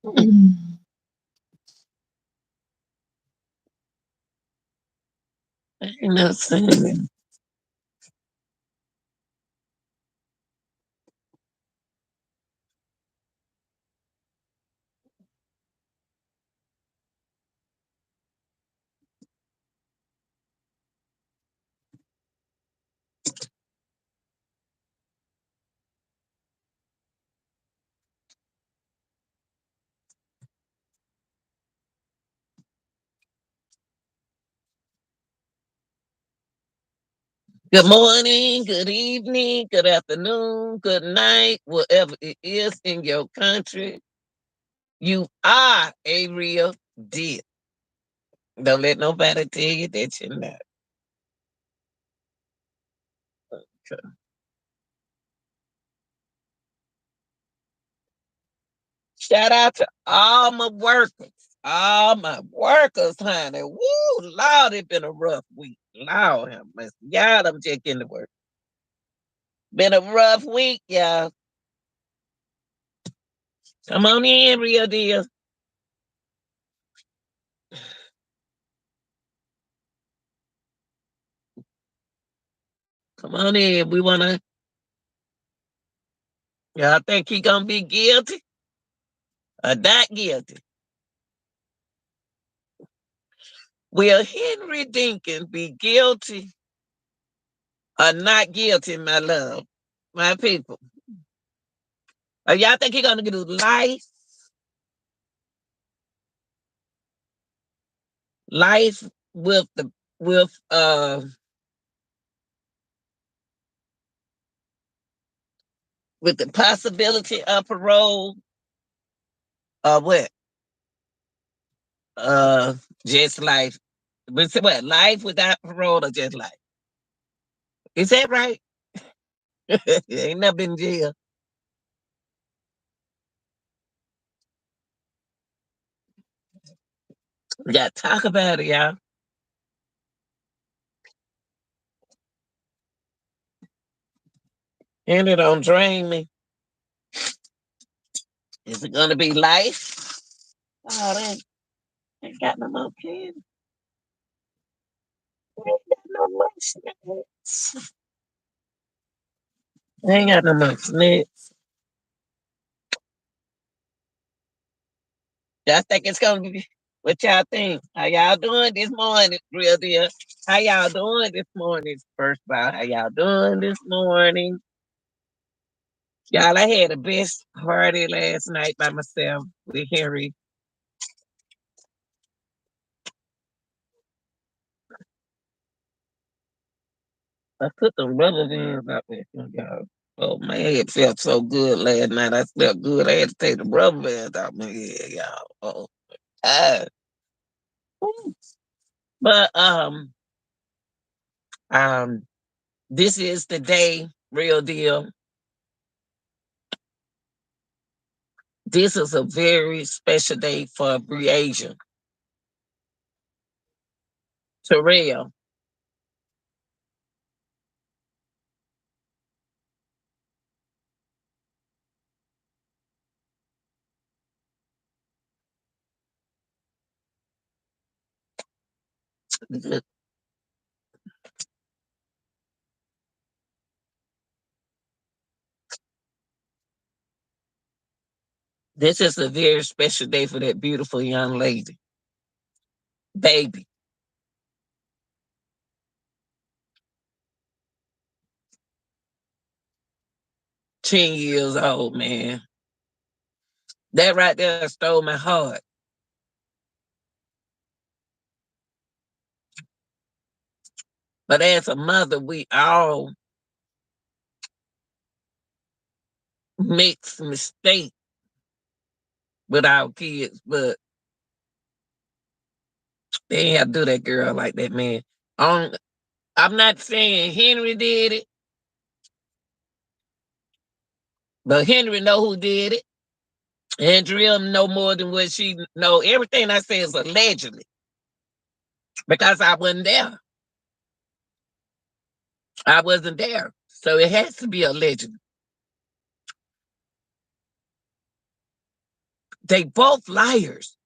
Ain't no singing. Good morning, good evening, good afternoon, good night, whatever it is in your country. You are a real deal. Don't let nobody tell you that you're not. Okay. Shout out to all my workers. All my workers, honey. Woo, Lord, it's been a rough week. Lord have mercy. Y'all, I'm just getting to work. Been a rough week, y'all. Come on in, real deal. Come on in. We wanna. Y'all think he gonna be guilty or not guilty? Will Henry Dinkins be guilty or not guilty, my love, my people? Y'all think he gonna do life with the with with the possibility of parole or what? Uh, just life. But say what? Life without parole or just life? Is that right? Ain't never been in jail. We got to talk about it, y'all. And it don't drain me. Is it gonna be life? Oh, they ain't got no more kids. They ain't got no more snacks. They ain't got no more snacks. I think it's gonna be. What y'all think? How y'all doing this morning, real deal? How y'all doing this morning? First of all, how y'all doing this morning? Y'all, I had the best party last night by myself with Henry. I put the rubber bands out there, y'all. Oh, my head felt so good last night. I slept good. I had to take the rubber bands out my head, y'all. Oh, God. But um, this is the day, real deal. This is a very special day for Breasia. Terrell. This is a very special day for that beautiful young lady. Baby, 10 years old, man. That right there stole my heart. But as a mother, we all make mistakes with our kids, but they ain't have to do that girl like that, man. Um, I'm not saying Henry did it, but Henry know who did it. Andrea know more than what she know. Everything I say is allegedly because I wasn't there. I wasn't there. So it has to be allegedly. They both liars.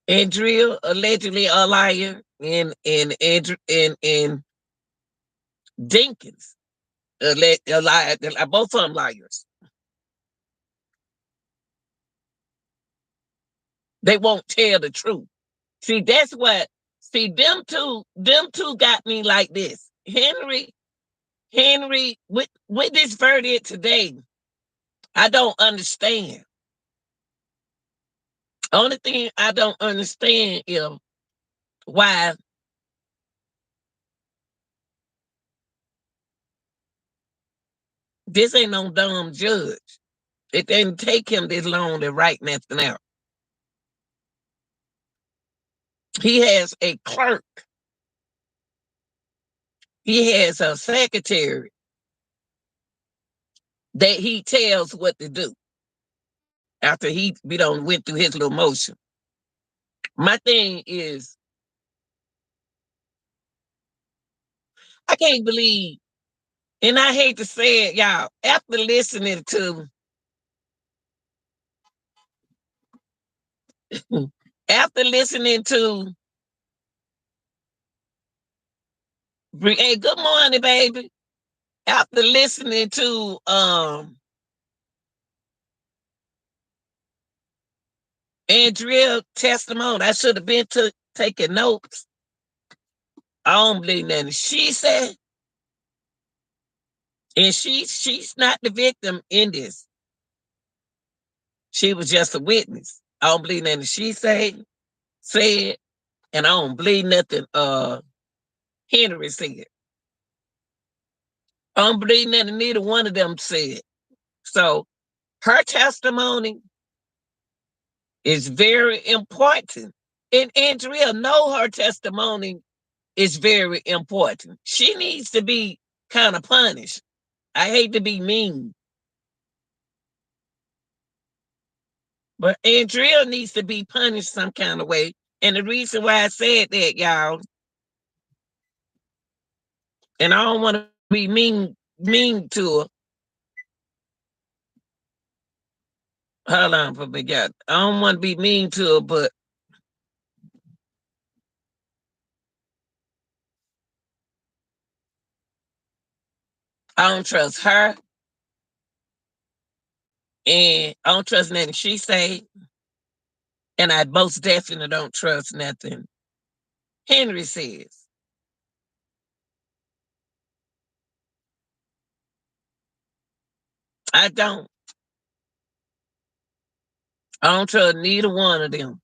Andrea allegedly a liar, and Dinkins a liar. Both of them liars. They won't tell the truth. See, that's what. See, them two got me like this. Henry, with this verdict today, I don't understand. Only thing I don't understand is why this ain't no dumb judge. It didn't take him this long to write nothing out. He has a clerk. He has a secretary that he tells what to do after we don't went through his little motion. My thing is, I can't believe, and I hate to say it, y'all, after listening to after listening to hey, good morning, baby. After listening to Andrea testimony, I should have been taking notes. I don't believe nothing she said. And she's not the victim in this. She was just a witness. I don't believe nothing she said, and I don't believe nothing Henry said. I don't believe nothing neither one of them said. So her testimony is very important. And Andrea know her testimony is very important. She needs to be kind of punished. I hate to be mean, but Andrea needs to be punished some kind of way. And the reason why I said that, y'all, and I don't want to be mean to her. Hold on for me, God. I don't want to be mean to her, but I don't trust her, and I don't trust nothing she say, and I most definitely don't trust nothing Henry says. I don't. I don't trust neither one of them.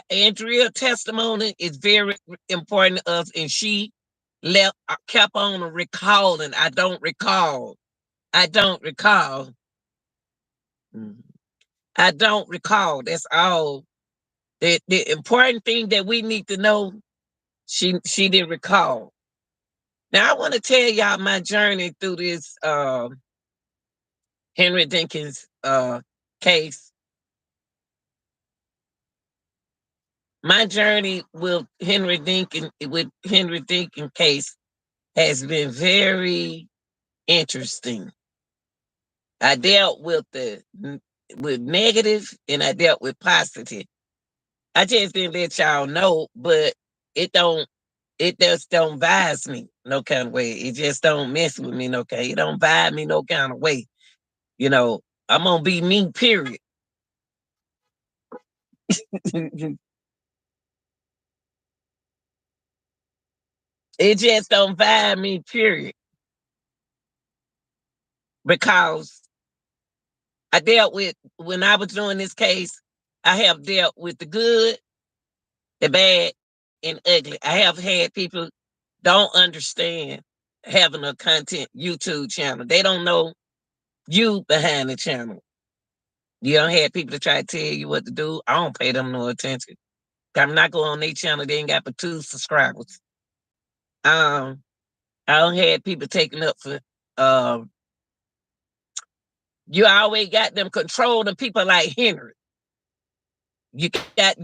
Andrea's testimony is very important to us, and she kept on recalling. I don't recall. I don't recall. I don't recall. That's all. The important thing that we need to know, she didn't recall. Now I want to tell y'all my journey through this Henry Dinkins case. My journey with Henry Dinkins case has been very interesting. I dealt with negative and I dealt with positive. I just didn't let y'all know, but it just don't vise me no kind of way. It just don't mess with me no kind. It don't vibe me no kind of way. You know, I'm gonna be me, period. It just don't vibe me, period. Because I dealt with, when I was doing this case, I have dealt with the good, the bad, and ugly. I have had people don't understand having a content YouTube channel. They don't know you behind the channel. You don't have people to try to tell you what to do. I don't pay them no attention. I'm not going on their channel. They ain't got but 2 subscribers. I don't have people taking up for you always got them controlling people like Henry. You can't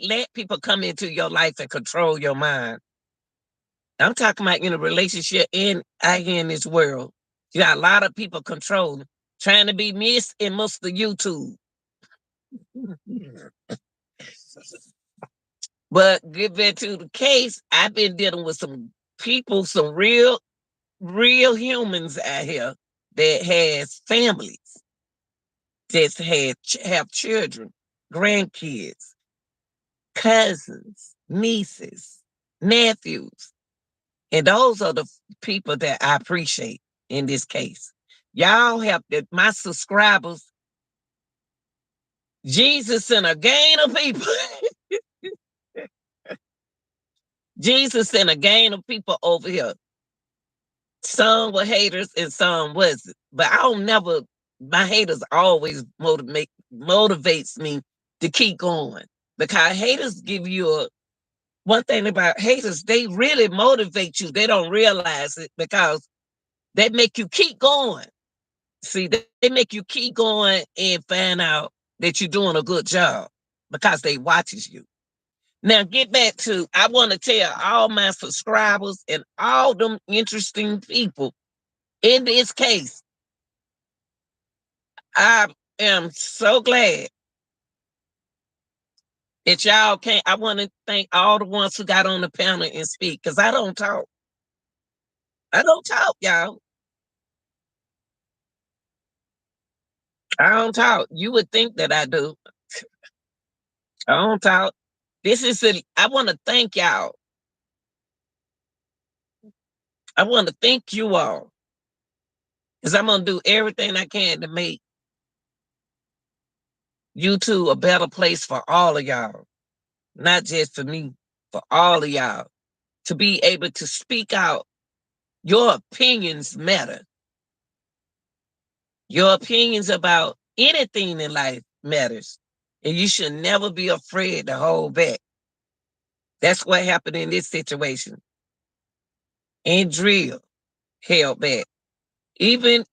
let people come into your life and control your mind. I'm talking about in a relationship and out here in this world. You got a lot of people controlling, trying to be Miss and Mr. YouTube. But get back to the case, I've been dealing with some people, some real humans out here that has families, that have children, grandkids, cousins, nieces, nephews. And those are the people that I appreciate in this case. Y'all have my subscribers. Jesus sent a gang of people. Jesus sent a gang of people over here. Some were haters and some wasn't. But I don't never, my haters always motivates me to keep going. Because haters give you one thing about haters, they really motivate you. They don't realize it because they make you keep going. See, they make you keep going and find out that you're doing a good job because they watches you. Now get back to, I want to tell all my subscribers and all them interesting people in this case, I am so glad that y'all came. I want to thank all the ones who got on the panel and speak because I don't talk. I don't talk, y'all. I don't talk. You would think that I do. I don't talk. I want to thank y'all. I want to thank you all because I'm going to do everything I can to make YouTube a better place for all of y'all, not just for me, for all of y'all, to be able to speak out. Your opinions matter. Your opinions about anything in life matters. And you should never be afraid to hold back. That's what happened in this situation. Andrea held back. Even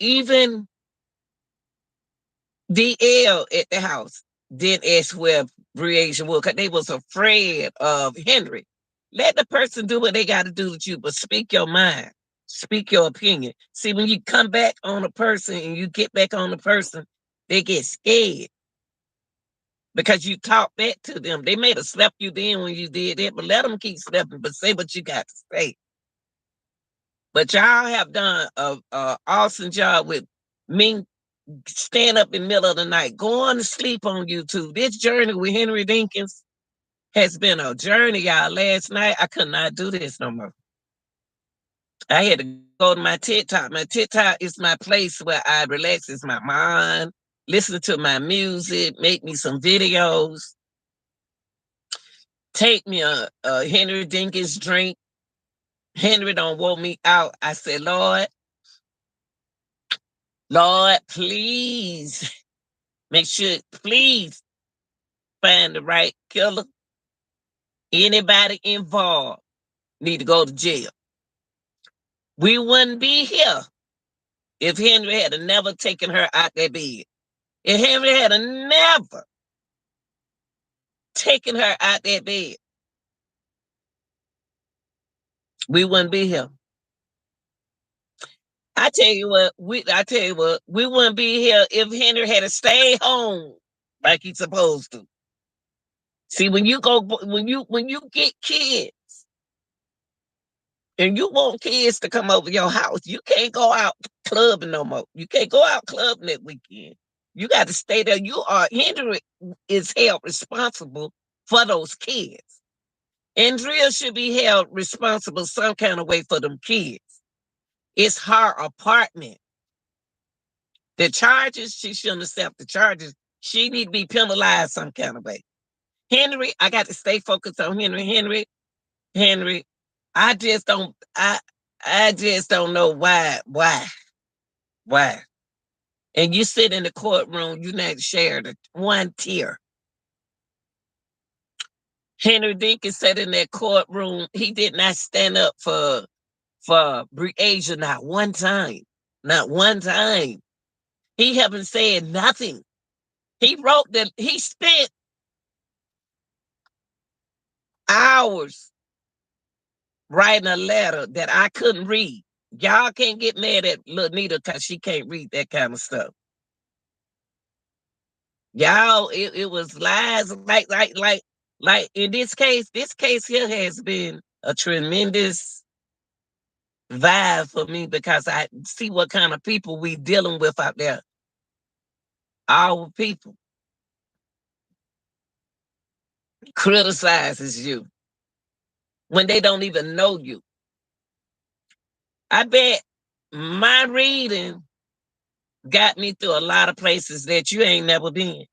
DL at the house didn't ask where Breasia was because they was afraid of Henry. Let the person do what they got to do with you, but speak your mind. Speak your opinion. See, when you come back on a person and you get back on the person, they get scared because you talk back to them. They may have slept you then when you did that, but let them keep sleeping, but say what you got to say. But y'all have done a awesome job with me. Stand up in the middle of the night, going to sleep on YouTube. This journey with Henry Dinkins has been a journey, y'all. Last night, I could not do this no more. I had to go to my TikTok. My TikTok is my place where I relax. It's my mind, listen to my music, make me some videos, take me a Henry Dinkins drink. Henry don't want me out. I said, Lord, please make sure, please find the right killer. Anybody involved need to go to jail. We wouldn't be here if Henry had never taken her out that bed. If Henry had never taken her out that bed, we wouldn't be here. I tell you what, we wouldn't be here if Henry had to stay home like he's supposed to. See, when you get kids and you want kids to come over your house, you can't go out clubbing no more. You can't go out clubbing that weekend. You got to stay there. Henry is held responsible for those kids. Andrea should be held responsible some kind of way for them kids. It's her apartment. The charges, she shouldn't accept the charges. She need to be penalized some kind of way. Henry, I got to stay focused on Henry, I just don't, I just don't know why. And you sit in the courtroom, you not shared one tear. Henry Dinkins sat in that courtroom. He did not stand up for Breasia not one time. Not one time. He haven't said nothing. He wrote that he spent hours writing a letter that I couldn't read. Y'all can't get mad at little Nita because she can't read that kind of stuff. Y'all, it was lies like in this case here has been a tremendous vibe for me because I see what kind of people we dealing with out there. Our people criticizes you when they don't even know you. I bet my reading got me through a lot of places that you ain't never been.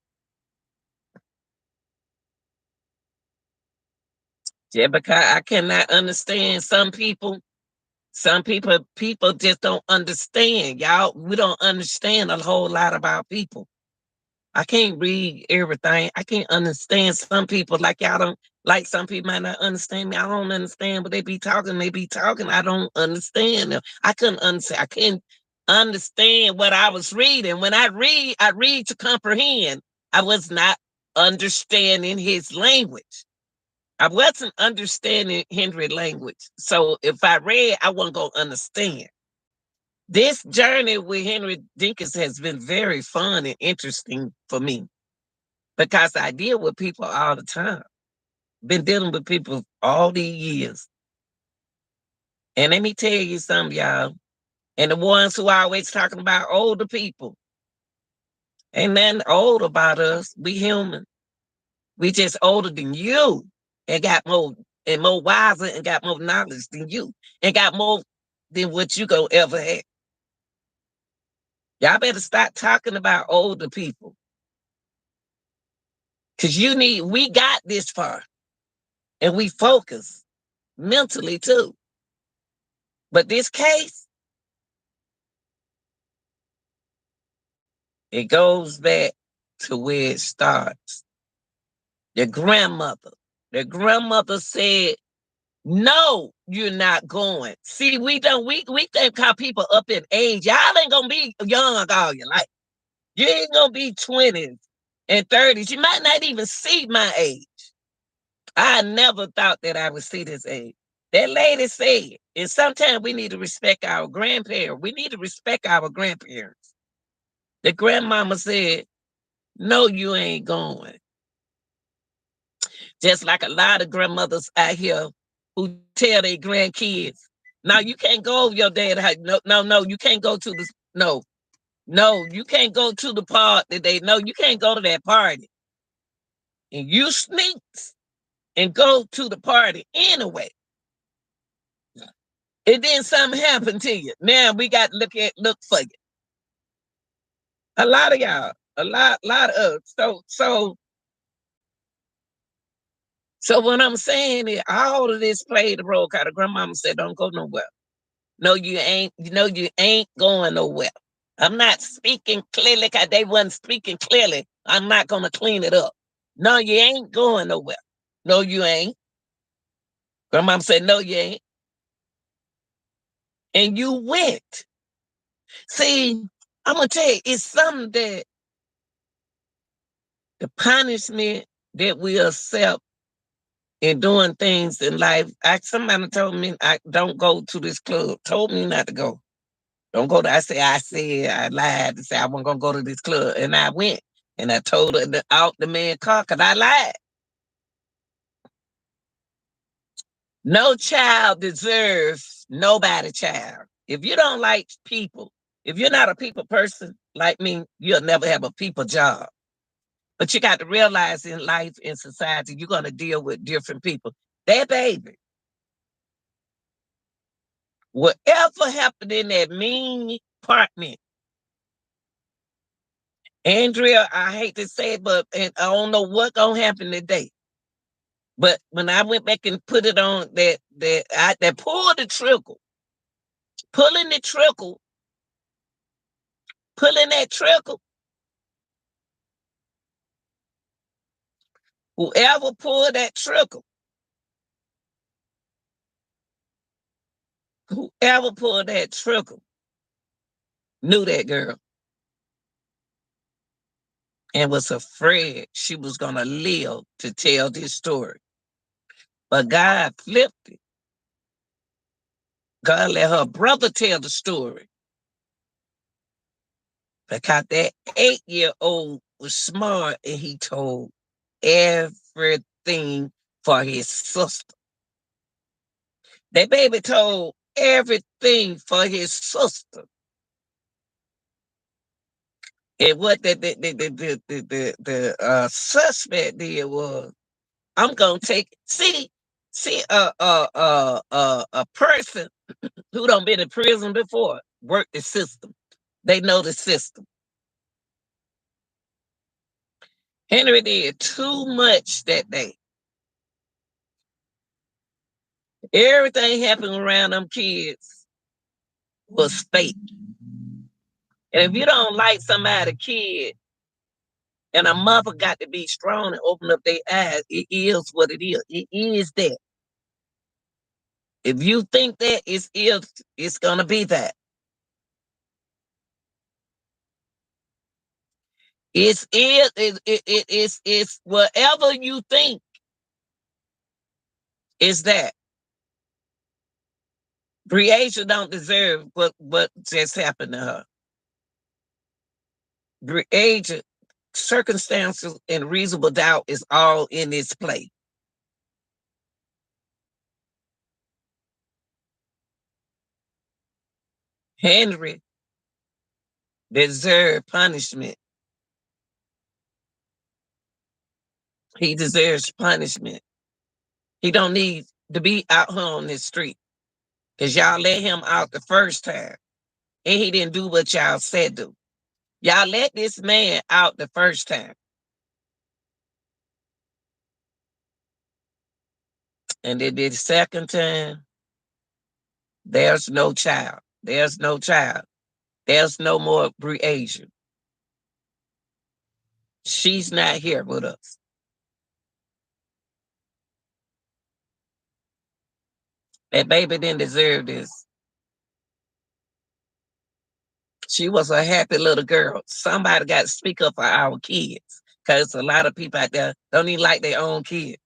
Yeah, because I cannot understand some people. Some people just don't understand. Y'all, we don't understand a whole lot about people. I can't read everything. I can't understand some people like y'all don't like some people might not understand me. I don't understand what they be talking. They be talking. I don't understand them. I couldn't understand. I can't understand what I was reading. When I read to comprehend. I was not understanding his language. I wasn't understanding Henry language. So if I read, I wasn't going to understand. This journey with Henry Dinkins has been very fun and interesting for me because I deal with people all the time. Been dealing with people all these years. And let me tell you something, y'all. And the ones who are always talking about older people. Ain't nothing old about us. We human. We just older than you and got more and more wiser and got more knowledge than you and got more than what you gonna ever have. Y'all better start talking about older people. Cause we got this far and we focus mentally too. But this case, it goes back to where it starts. Your grandmother. The grandmother said, no, you're not going. See, we think how people up in age. Y'all ain't gonna be young all your life. You ain't gonna be 20s and 30s. You might not even see my age. I never thought that I would see this age. That lady said, and sometimes we need to respect our grandparents. We need to respect our grandparents. The grandmama said, no, you ain't going. Just like a lot of grandmothers out here who tell their grandkids, no, you can't go over your dad. No, you can't go to this. No, you can't go to the part that you can't go to that party. And you sneaks and go to the party anyway. And then something happened to you. Now we got to look for you. A lot of y'all, a lot of us. So what I'm saying is all of this played the role. Cause the grandmama said, don't go nowhere. No, you ain't, you ain't going nowhere. I'm not speaking clearly because they wasn't speaking clearly. I'm not gonna clean it up. No, you ain't going nowhere. No, you ain't. Grandmama said, no, you ain't. And you went. See, I'm gonna tell you, it's something that the punishment that we accept in doing things in life. Somebody told me I don't go to this club, told me not to go. Don't go to, I lied to say I wasn't gonna go to this club. And I went. And I told her out the man car because I lied. No child deserves nobody child. If you don't like people, if you're not a people person like me, you'll never have a people job. But you got to realize in life, in society, you're going to deal with different people. That baby, whatever happened in that mean apartment, Andrea, I hate to say it, but and I don't know what's going to happen today. But when I went back and put it on that pulled the trickle, pulling the trickle, pulling that trickle, whoever pulled that trickle, whoever pulled that trickle knew that girl and was afraid she was going to live to tell this story. But God flipped it. God let her brother tell the story because that 8-year-old was smart and he told everything for his sister. That baby told everything for his sister. And what the suspect did was, I'm gonna see a person who done been in prison before, work the system. They know the system. Henry did too much that day. Everything happened around them kids was fake. And if you don't like somebody kid, and a mother got to be strong and open up their eyes, it is what it is. It is that. If you think that it's gonna be that. It's whatever you think is that. Breasia don't deserve what just happened to her. Breasia, circumstances and reasonable doubt is all in this play. Henry deserved punishment. He deserves punishment. He don't need to be out here on this street because y'all let him out the first time and he didn't do what y'all said do. Y'all let this man out the first time. And then the second time, there's no child. There's no child. There's no more Breasia. She's not here with us. That baby didn't deserve this. She was a happy little girl. Somebody got to speak up for our kids because a lot of people out there don't even like their own kids.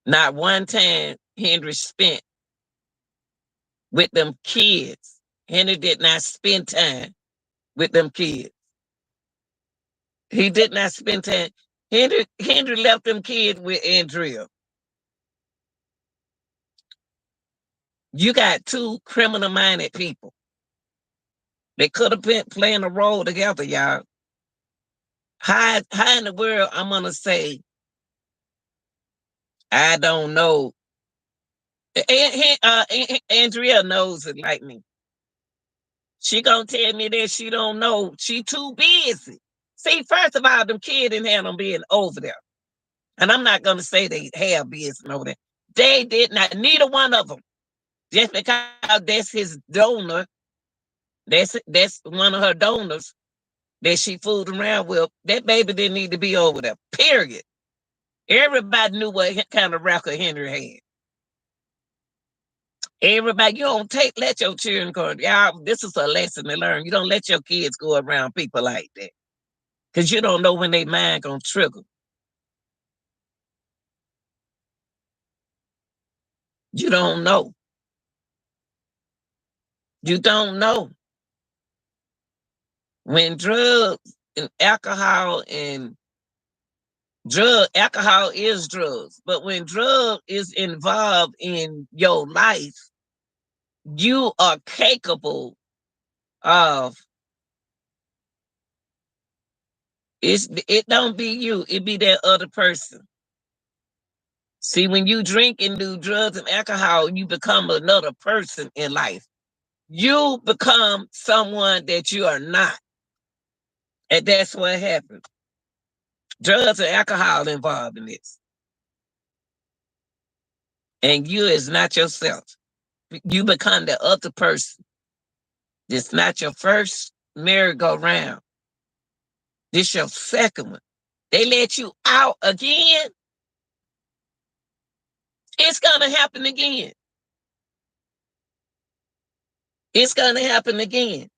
Not one time Henry spent with them kids. Henry did not spend time with them kids. He did not spend time. Henry left them kids with Andrea. You got two criminal-minded people. They could have been playing a role together, y'all. How in the world I'm gonna say I don't know? Andrea knows it like me. She gonna tell me that she don't know. She too busy. See, first of all, them kids didn't have them being over there. And I'm not gonna say they have business over there. They did not, neither one of them. Just because that's his donor, that's one of her donors that she fooled around with. That baby didn't need to be over there. Period. Everybody knew what kind of record Henry had. Everybody, you don't let your children go. Y'all, this is a lesson to learn. You don't let your kids go around people like that. Because you don't know when they mind gonna trigger. You don't know. You don't know. When drugs and alcohol is drugs. But when drug is involved in your life, you are capable of it don't be you, it be that other person. See, when you drink and do drugs and alcohol, you become another person in life. You become someone that you are not. And that's what happens. Drugs and alcohol involved in this. And you is not yourself. You become the other person. It's not your first merry-go-round. This your second one. They let you out again. It's gonna happen again. It's gonna happen again.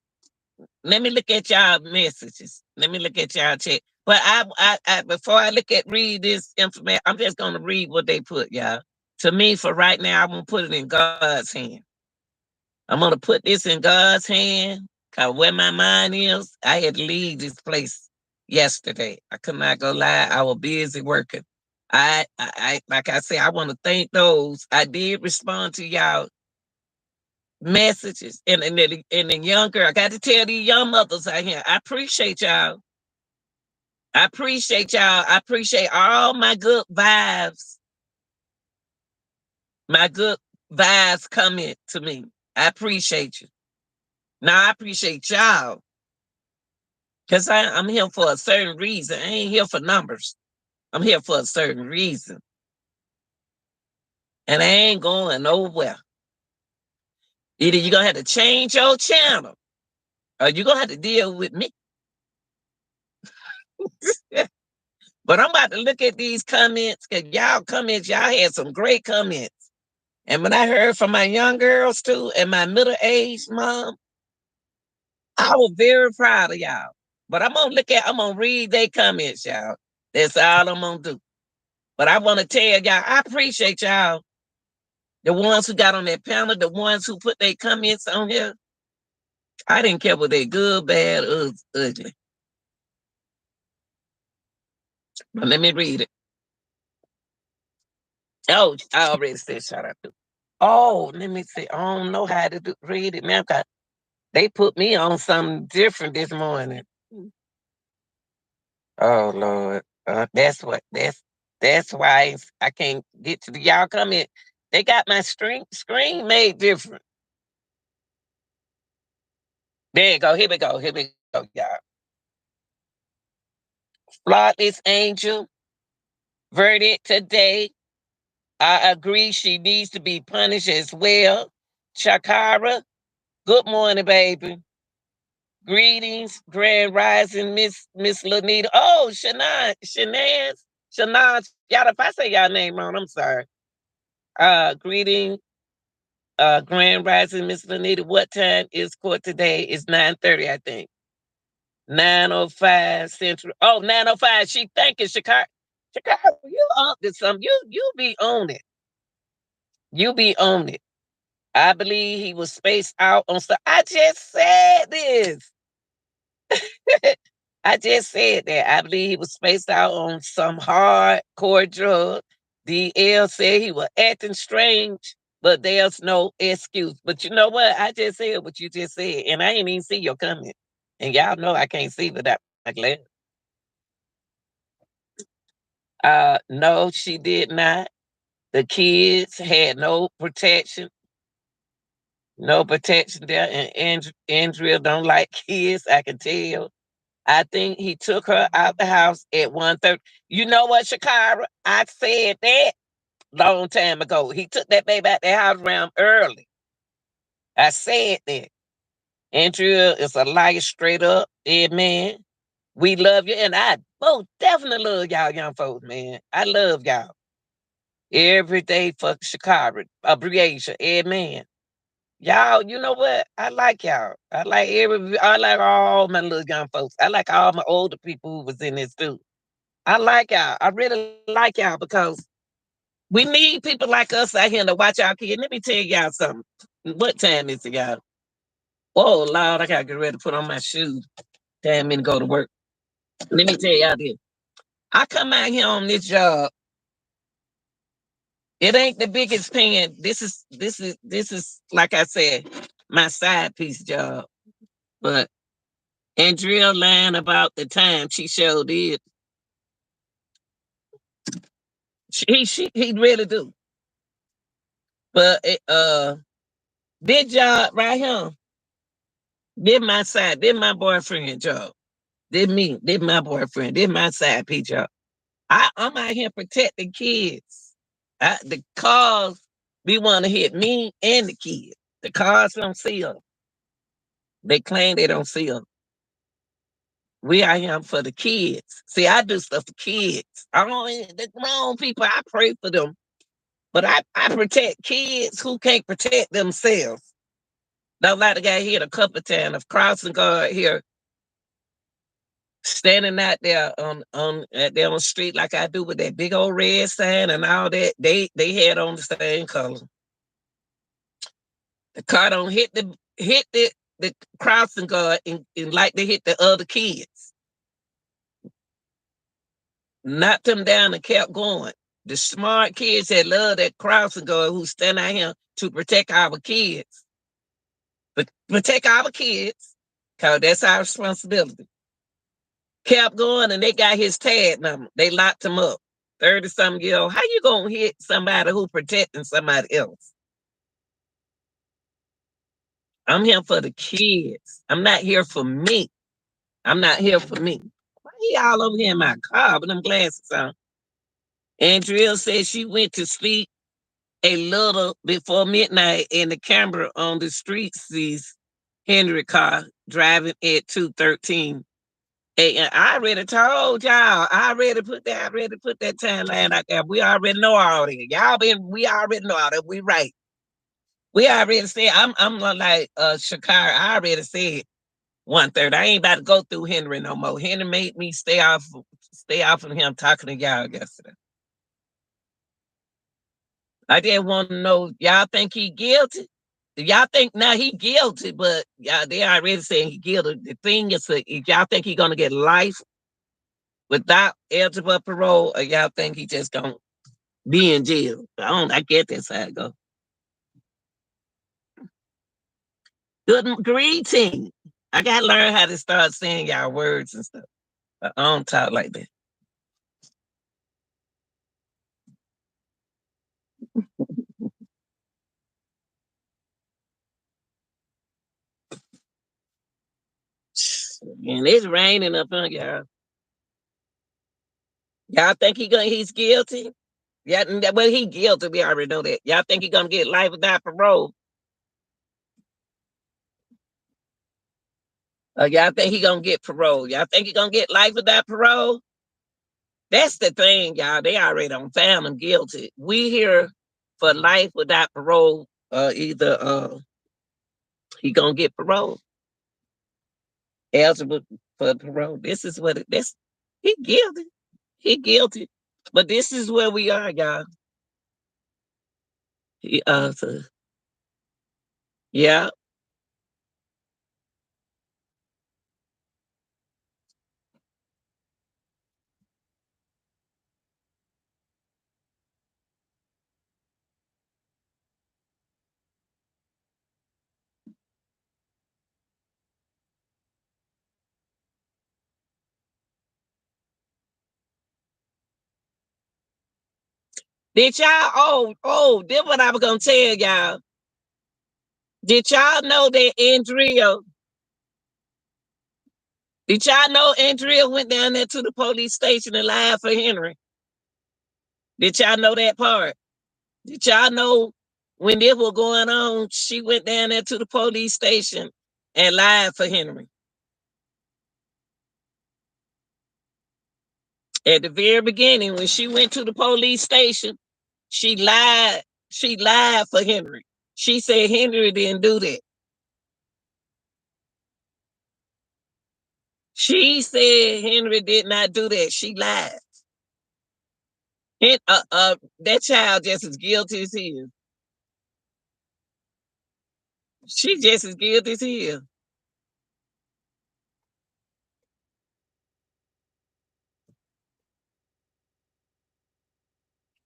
Let me look at y'all messages. Let me look at y'all check. But before I read this information, I'm just gonna read what they put, y'all. To me, for right now, I'm gonna put it in God's hand. I'm gonna put this in God's hand. Cause where my mind is, I had to leave this place yesterday. I could not go lie. I was busy working. I like I said, I want to thank those. I did respond to y'all messages and the younger. I got to tell these young mothers out here, I appreciate y'all. I appreciate y'all. I appreciate all my good vibes. My good vibes coming to me. I appreciate you. Now I appreciate y'all. Because I'm here for a certain reason. I ain't here for numbers. I'm here for a certain reason. And I ain't going nowhere. Either you're going to have to change your channel or you're going to have to deal with me. But I'm about to look at these comments because y'all had some great comments. And when I heard from my young girls too and my middle-aged mom, I was very proud of y'all. But I'm gonna read their comments, y'all. That's all I'm gonna do. But I want to tell y'all, I appreciate y'all. The ones who got on that panel, the ones who put their comments on here. I didn't care whether they good, bad, or ugly. But let me read it. Oh, I already said shout out to. Oh, let me see. I don't know how to read it now. They put me on something different this morning. Oh Lord, that's why I can't get to the y'all comment. They got my screen made different. There you go. Here we go. Here we go, y'all. Flawless Angel verdict today. I agree she needs to be punished as well. Chakara, good morning, baby. Greetings, Grand Rising, Miss Lanita. Oh, Shanaz. Y'all, if I say y'all name wrong, I'm sorry. Greeting, Grand Rising, Miss Lanita. What time is court today? It's 9:30, I think. 9:05 Central. Oh, 9:05. She thinking Chicago. Chicago, you up to something. You be on it. You be on it. I believe he was spaced out on stuff. I just said this. I just said that. I believe he was spaced out on some hardcore drug. DL said he was acting strange, but there's no excuse. But you know what? I just said what you just said, and I ain't even see your comment. And y'all know I can't see without my glass. No, she did not. The kids had no protection. No protection there. And Andrea don't like kids, I can tell. I think he took her out the house at 1:30. You know what, Shakira? I said that long time ago. He took that baby out the house around early. I said that. Andrea is a liar straight up. Amen. We love you. And I most definitely love y'all young folks, man. I love y'all. Every day for Shakira. Abbreviation. Amen. Y'all, you know what? I like y'all. I like all my little young folks. I like all my older people who was in this too. I like y'all. I really like y'all because we need people like us out here to watch our kids. Let me tell y'all something. What time is it, y'all? Oh Lord, I gotta get ready to put on my shoes. Time me to go to work. Let me tell y'all this. I come out here on this job. It ain't the biggest paying. This is like I said, my side piece job. But Andrea lying about the time she showed it. He really do. But this job right here, this my side, this my boyfriend job. This me, this my boyfriend, this my side piece job. I'm out here protecting kids. The cars be want to hit me and the kids. The cars don't see them. They claim they don't see them. We out here for the kids. See, I do stuff for kids. I don't the grown people. I pray for them, but I protect kids who can't protect themselves. Now, like the guy here a couple of times of crossing guard here. standing out there on the street like I do with that big old red sign and all that. They had on the same color. The car don't hit the crossing guard and like they hit the other kids. Knocked them down and kept going. The smart kids that love that crossing guard who stand out here to protect our kids. But protect our kids, because that's our responsibility. Kept going and they got his tag number. They locked him up. 30 something year old. How you gonna hit somebody who protecting somebody else? I'm here for the kids. I'm not here for me. I'm not here for me. Why he all over here in my car with them glasses on? Andrea said she went to sleep a little before midnight and the camera on the street sees Henry car driving at 2:13. And I already told y'all. I already put that timeline out there. We already know all that. We already know all that. We right. We already said I'm like Shakar. I already said 1:30. I ain't about to go through Henry no more. Henry made me stay off of him talking to y'all yesterday. I just want to know, y'all think he guilty? Y'all think now he guilty, but y'all they already saying he guilty. The thing is, if y'all think he gonna get life without eligible parole, or y'all think he just gonna be in jail? I get this how it go. Good greeting. I gotta learn how to start saying y'all words and stuff. I don't talk like that. And it's raining up on y'all. Y'all think he's guilty? Yeah, well, he guilty. We already know that. Y'all think he gonna get life without parole? Y'all think he gonna get parole? Y'all think he gonna get life without parole? That's the thing, y'all. They already done found him guilty. We here for life without parole. Either he gonna get parole, eligible for parole. This is what this. He guilty. He guilty. But this is where we are, y'all. So, yeah. Did y'all? This what I was gonna tell y'all. Did y'all know that Andrea? Did y'all know Andrea went down there to the police station and lied for Henry? Did y'all know that part? Did y'all know when this was going on, she went down there to the police station and lied for Henry? At the very beginning, when she went to the police station, she lied. She lied for Henry. She said Henry didn't do that. She said Henry did not do that. She lied. That child just as guilty as he is. She just as guilty as he is.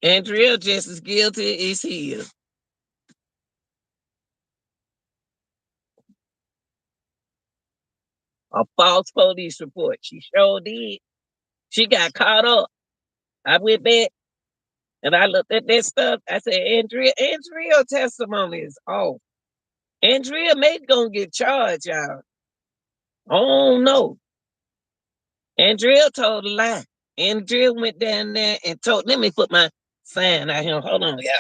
Andrea just as guilty as he is. A false police report. She sure did. She got caught up. I went back and I looked at that stuff. I said, Andrea testimony is off. Andrea may gonna get charged, y'all. Oh no. Andrea told a lie. Andrea went down there and told, let me put my sign out here. Hold on, y'all.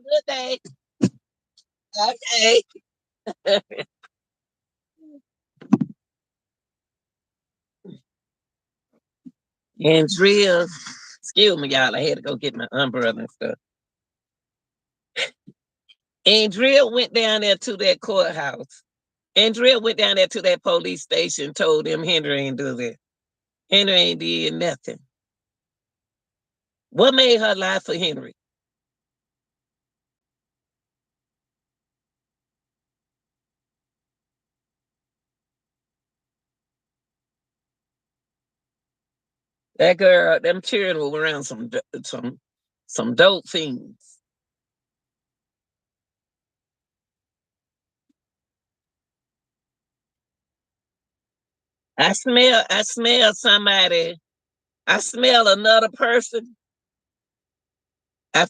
a good day. Okay. Andrea, excuse me, y'all. I had to go get my umbrella and stuff. Andrea went down there to that courthouse. Andrea went down there to that police station, told them Henry ain't do that. Henry ain't did nothing. What made her lie for Henry? That girl, them children were around some dope fiends. I smell somebody. I smell another person. I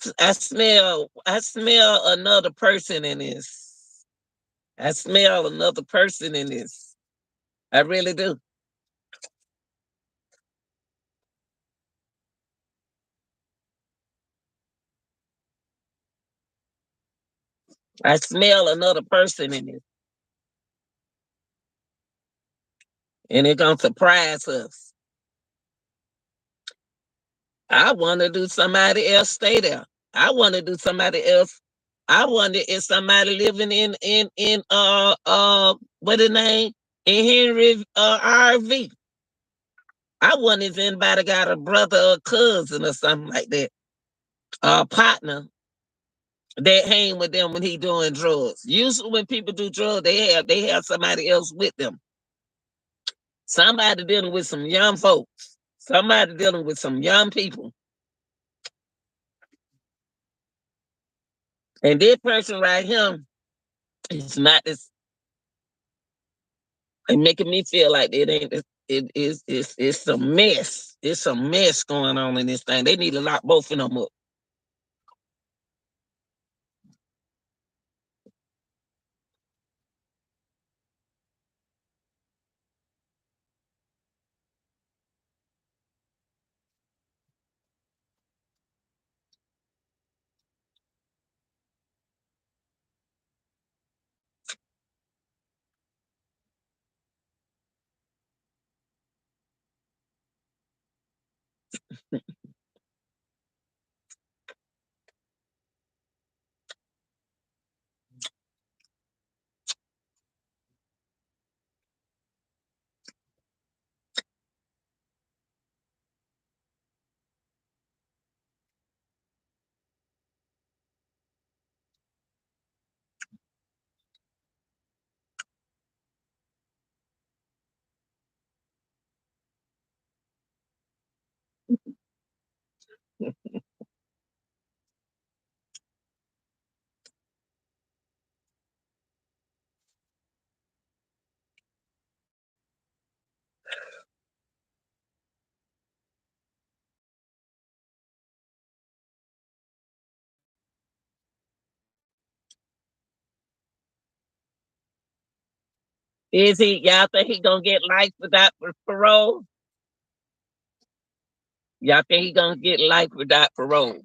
smell another person in this. I smell another person in this. I really do. I smell another person in this. And it's gonna surprise us. I want to do somebody else stay there. I want to do somebody else. I wonder if somebody living in what the name in Henry RV. I wonder if anybody got a brother or cousin or something like that, a partner that hang with them when he doing drugs. Usually when people do drugs, they have somebody else with them. Somebody dealing with some young folks. Somebody dealing with some young people. And this person right here is not this and making me feel like it ain't it's a mess. It's a mess going on in this thing. They need to lock both of them up. Is he y'all think he gonna get life without parole? Y'all think he gonna get life without parole?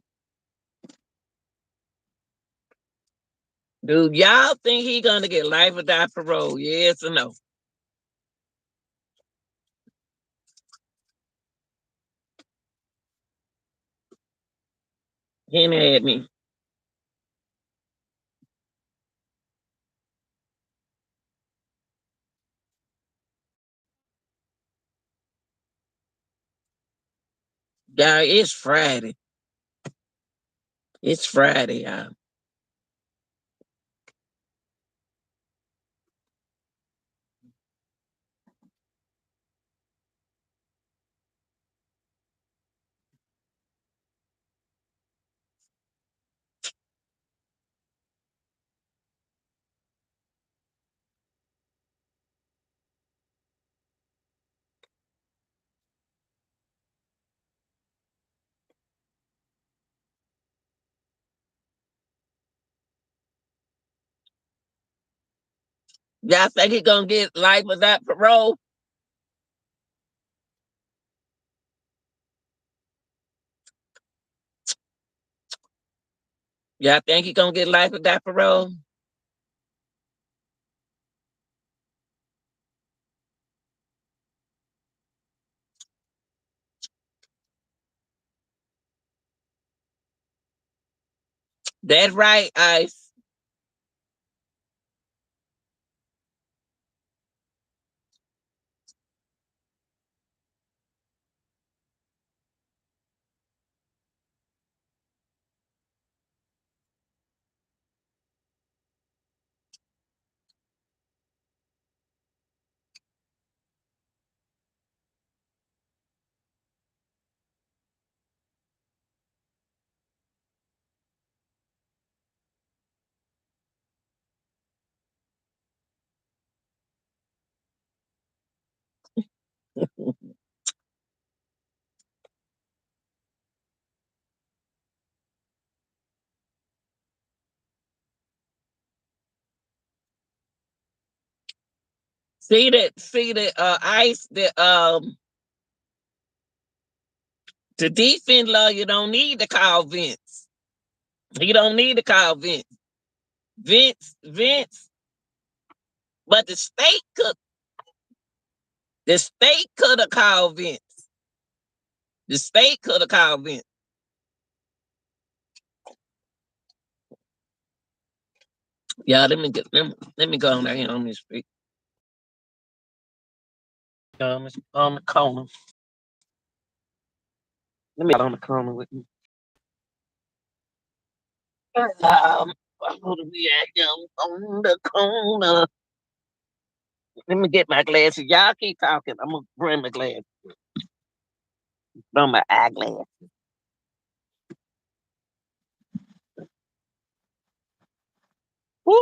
Dude, y'all think he gonna get life without parole? Yes or no? He had me. Y'all, it's Friday. It's Friday, y'all. Y'all think he gonna get life without parole? Y'all think he gonna get life without parole? That's right, Ice. See the Ice, the defense lawyer don't need to call Vince. He don't need to call Vince. Vince, but the state could have called Vince. The state could have called Vince. Yeah, let me go on down here on this street. On the corner. Let me get on the corner with me. What are we at, on the corner? Let me get my glasses. Y'all keep talking. I'm gonna bring my glasses. Bring my eyeglasses. Woo.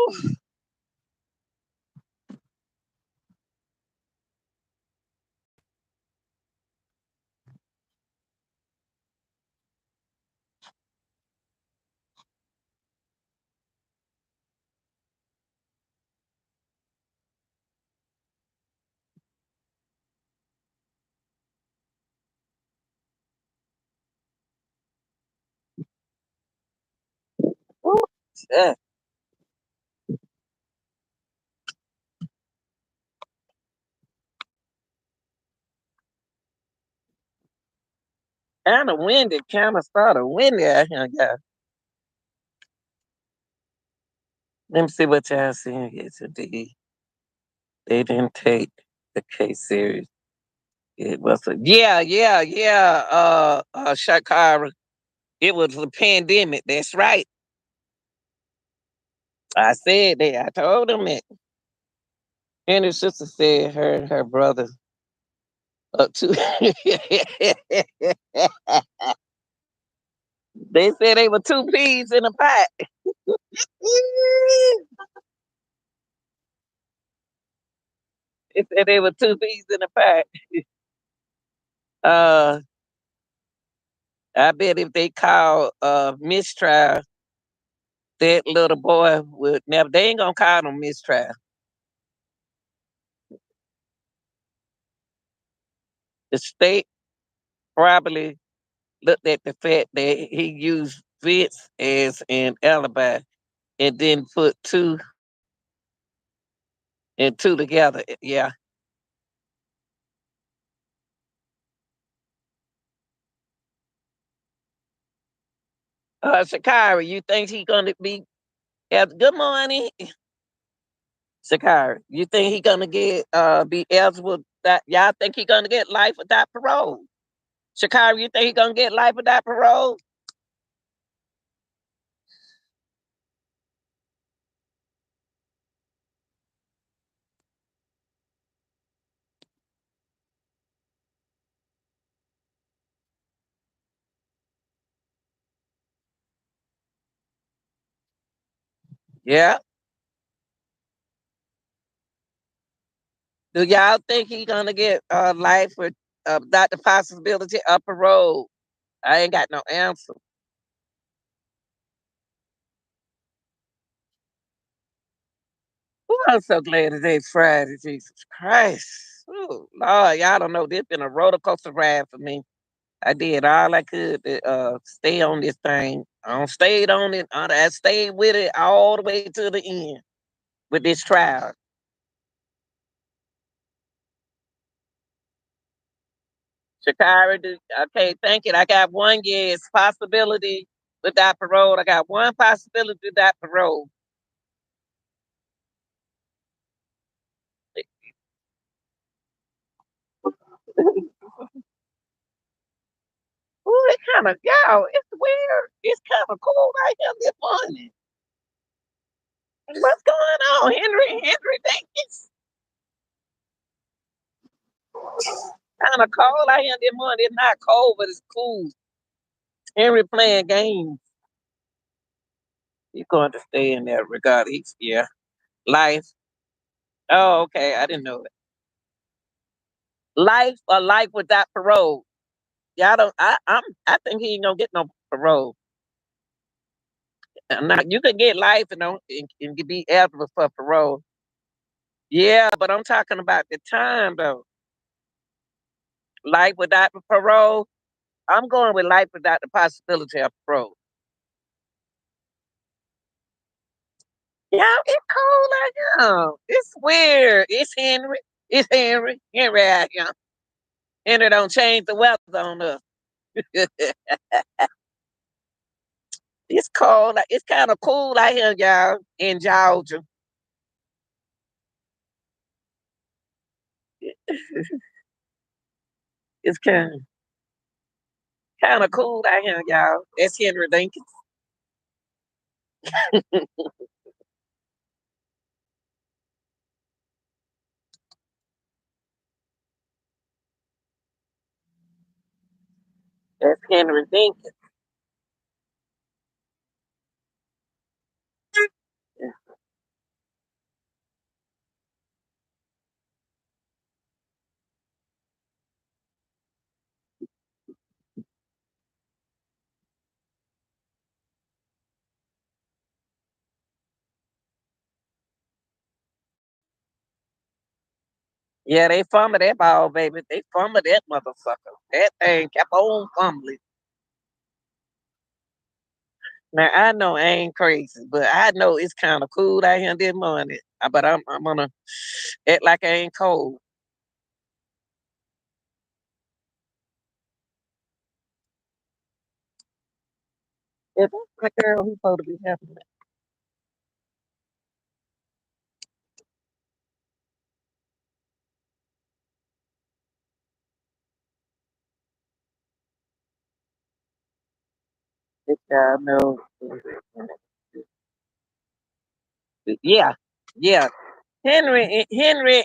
Woo. Yeah. Kind of windy. Kind of started windy out here, guys. Let me see what y'all seeing here today. They didn't take the case serious. It was yeah. Shakara. It was a pandemic. That's right. I said that. I told them that. And his sister said her brother up to. They said they were two peas in a pot. They said they were two peas in a pot. Uh, I bet if they call mistrial, that little boy would never. They ain't gonna call him mistrial. The state probably looked at the fact that he used Vince as an alibi and then put two and two together. Yeah. Shakira, you think he gonna be? Good morning, Shakira. You think he gonna get be eligible? That y'all think he gonna get life without parole? Shakira, you think he gonna get life without parole? Yeah. Do y'all think he gonna get life without the possibility of parole? I ain't got no answer. Ooh, I'm so glad today's Friday. Jesus Christ. Ooh, Lord, y'all don't know. This been a roller coaster ride for me. I did all I could to stay on this thing. I stayed on it. I stayed with it all the way to the end with this trial. Shakira, okay, thank you. I got one yes possibility without parole. I got one possibility without parole. Ooh, it kind of, yo, it's weird. It's kind of cool right here this morning. What's going on, Henry Dinkins? Kind of cold out here this morning. It's not cold, but it's cool. Henry playing games. He's going to stay in there regardless. Yeah. Life. Oh, okay. I didn't know that. Life or life without parole. Y'all don't. I think he ain't gonna get no parole. Now you could get life and be eligible for parole. Yeah, but I'm talking about the time though. Life without the parole. I'm going with life without the possibility of parole. Yeah, it's cold out here. It's weird. It's Henry. It's Henry. Henry out here. Henry don't change the weather on us. It's cold. It's kind of cool out here, y'all, in Georgia. It's kind of cool out here, y'all. That's Henry Dinkins. That's Henry Dinkins. Yeah, they fumbled that ball, baby. They fumbled that motherfucker. That thing kept on fumbling. Now I know I ain't crazy, but I know it's kind of cool out here this morning. But I'm gonna act like I ain't cold. If that's my girl, who's supposed to be having that? This guy knows. Yeah, yeah. Henry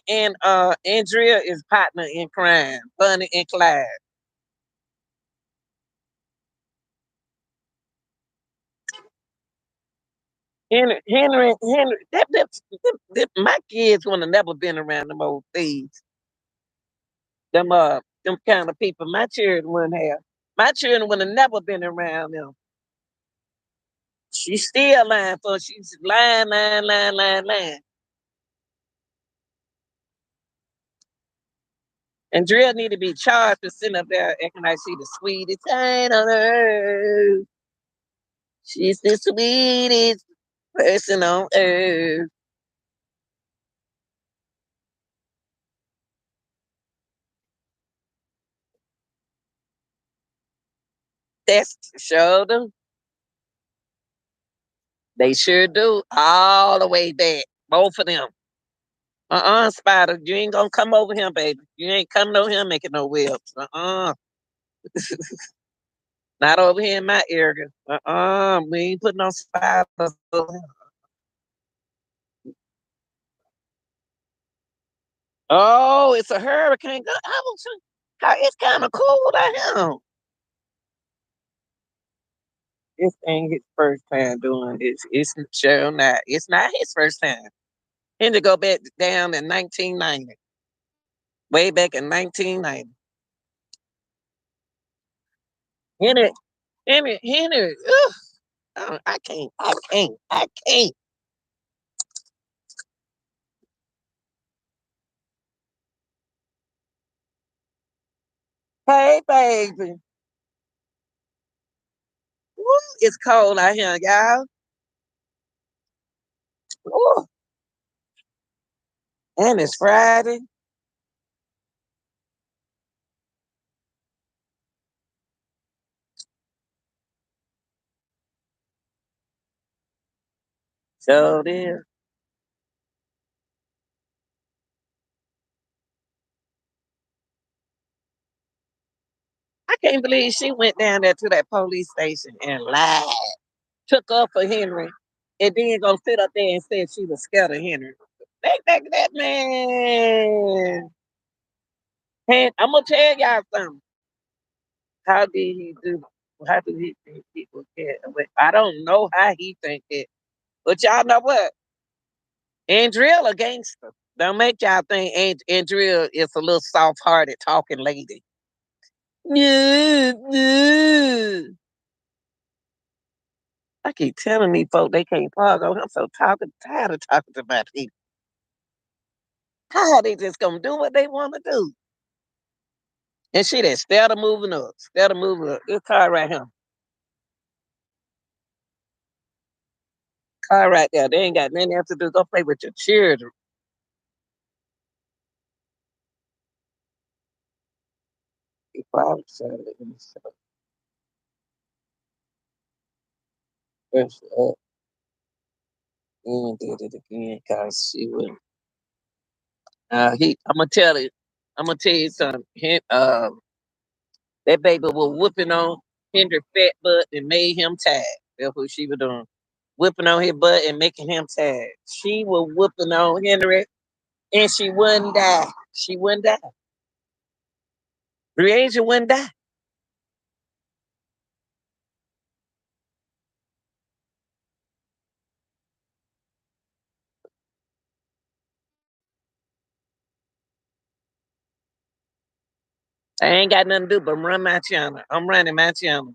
and Andrea is partner in crime. Bonnie and Clyde. Henry. My kids would have never been around them old thieves. Them kind of people. My children wouldn't have. My children would have never been around them. She's still lying for. She's lying. And Drill need to be charged for sitting up there acting like she the sweetest thing on earth. She's the sweetest person on earth. That's sure do. They sure do. All the way back. Both of them. Spider. You ain't gonna come over here, baby. You ain't coming over here making no webs. Not over here in my area. We ain't putting no spiders over here. Oh, it's a hurricane. It's kind of cold out here. This ain't his first time doing this. It's sure not. It's not his first time. He to go back down in 1990. Way back in 1990. Henry, Henry. Ugh, I can't. Hey, baby. It's cold out here, y'all. Ooh, and it's Friday. So it is. I can't believe she went down there to that police station and lied. Took up for Henry, and then go sit up there and said she was scared of Henry. That man. And I'm gonna tell y'all something. How did he do? How do he think people care? I don't know how he think it, but y'all know what? Andrea a gangster. Don't make y'all think Andrea is a little soft-hearted talking lady. Yeah, yeah. I keep telling these folks they can't park. I'm so tired of talking to my people. How they just gonna do what they want to do? And she that instead of moving up, instead of moving up. This car right here, car right there. They ain't got nothing else to do. Go play with your children. He probably said it himself. First up and did it again because she would. I'm gonna tell you. I'm gonna tell you something. That baby was whooping on Henry fat butt and made him tired. That's what she was doing. Whipping on his butt and making him tired. She was whooping on Henry and she wouldn't die. She wouldn't die. Reasia wouldn't die. I ain't got nothing to do but run my channel. I'm running my channel.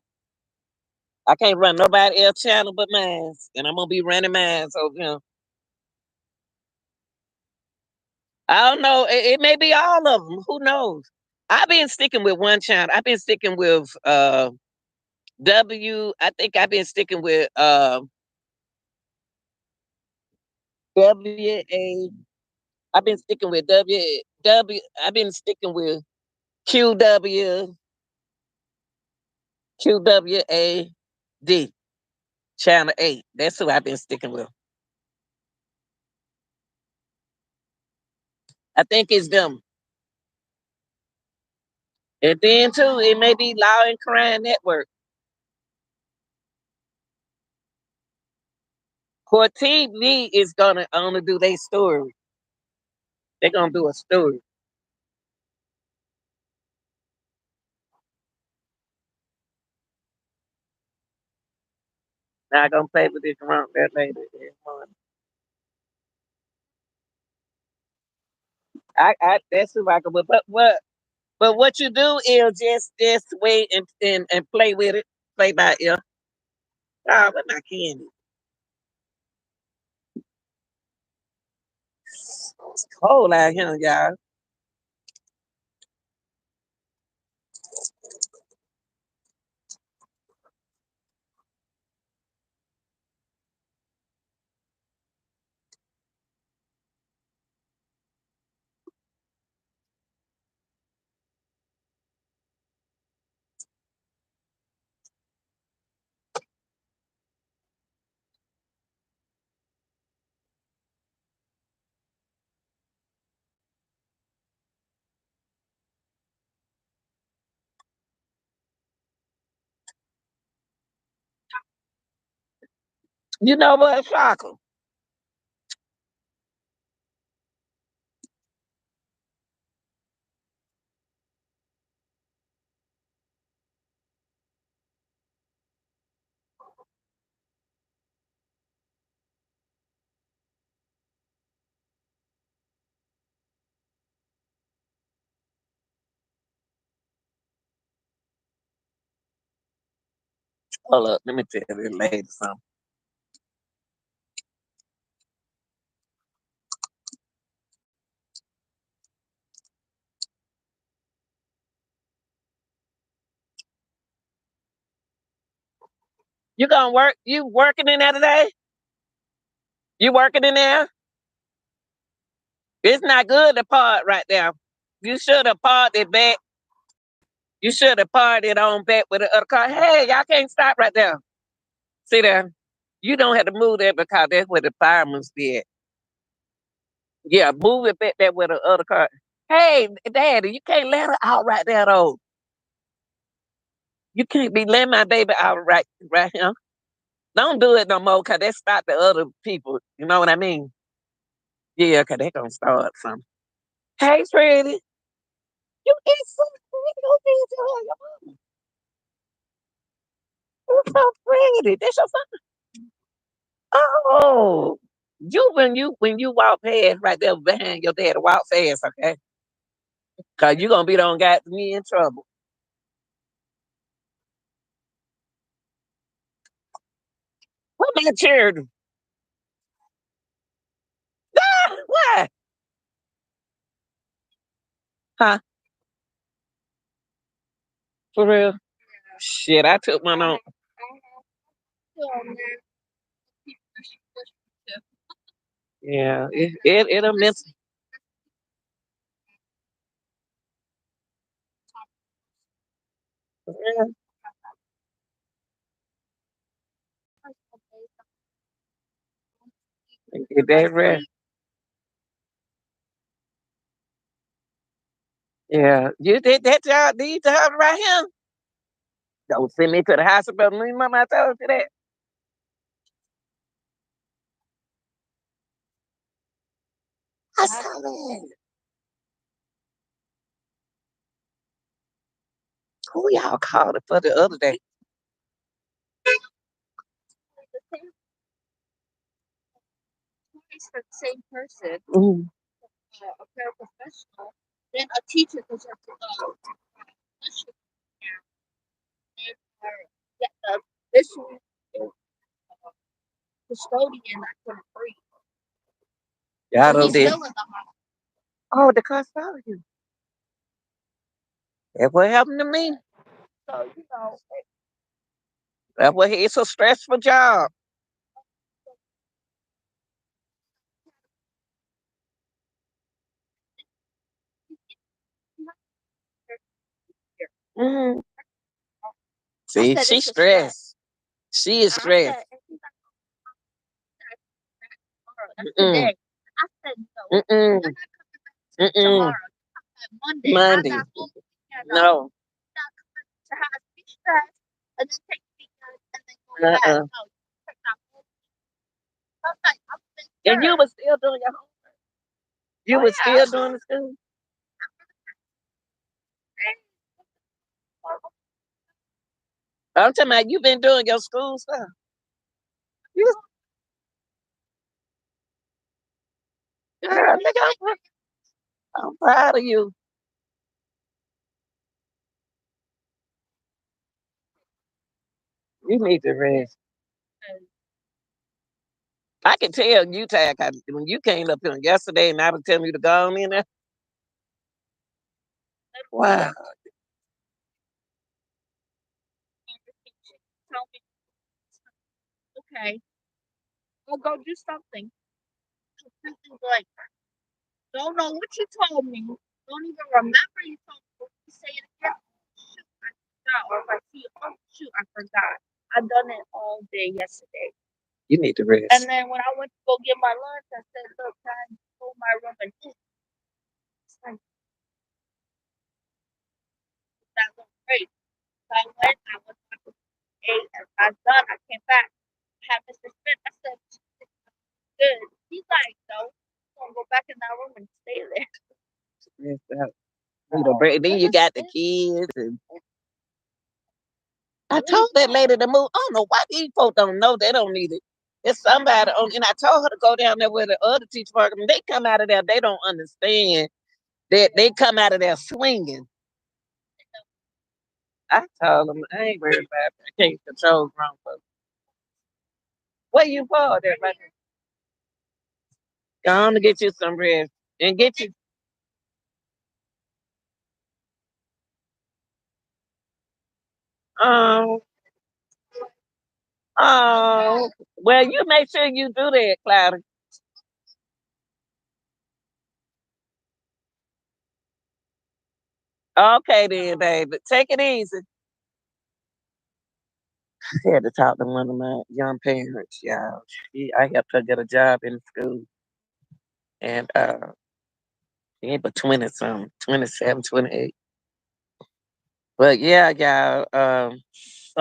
I can't run nobody else channel but mine. And I'm gonna be running mine. So I don't know. It may be all of them. Who knows? I've been sticking with one channel. I've been sticking with I think I've been sticking with WA. I've been sticking with I've been sticking with QW QWAD channel 8. That's who I've been sticking with. I think it's them. And then too, it may be Law and Crime Network. COURTTV is gonna only do their story. They're gonna do a story. Not gonna play with this wrong that later. I that's who I can. But what you do is just wait and play with it, play by ear. Oh, but my candy. It's cold out here, y'all. You know what, Shocker? Hold up, let me tell this lady something. You gonna work? You working in there today? You working in there? It's not good to park right there. You should have parked it back. You should have parked it on back with the other car. Hey, y'all can't stop right there. See there? You don't have to move that because that's where the fireman's did. Yeah, move it back there with the other car. Hey, Daddy, you can't let her out right there though. You can't be letting my baby out right here. Don't do it no more, cause that stop the other people. You know what I mean? Yeah, cause they gonna start something. Hey, pretty. You eat something. You feed your mama. You're so pretty. That's your son. Oh, you walk past right there behind your dad, walk fast, okay? Cause you gonna be the one got me in trouble. What my charity? Ah, why? Huh? For real? Shit, I took one on. Yeah, it'll miss. Yeah, get that rest. Yeah, you did that job. These jobs right here. Don't send me to the hospital. Me, mama, I told you that. I saw that. Who y'all called it for the other day? Mm. Y'all done did. Oh, the custodian. That's what happened to me. That's what it's a stressful job. Mm. See, she's stressed. She is stressed. Mm-mm. Mm-mm. Mm-mm. Monday. No. Uh-uh. And you was still doing your homework. You was still doing the school. I'm talking about you been doing your school stuff. You, girl, nigga, I'm proud of you. You need to rest. I can tell you tired 'cause when you came up here yesterday and I was telling you to go on in there. Wow. You need to rest. Rest out. Need a break. Then you got the kids. And I told that lady to move. I don't know why these folks don't know they don't need it. It's somebody on, and I told her to go down there where the other teacher work. They come out of there, they don't understand that they come out of there swinging. I told them I ain't worried about it. I can't control grown folks. Where you for there, right? Go on to get you some rest and get you. Um, Oh, well, you make sure you do that, Cloudy. Okay then, baby. Take it easy. I had to talk to one of my young parents, y'all. I helped her get a job in school. And she ain't but 20 something, 27, 28. But yeah, y'all, oh,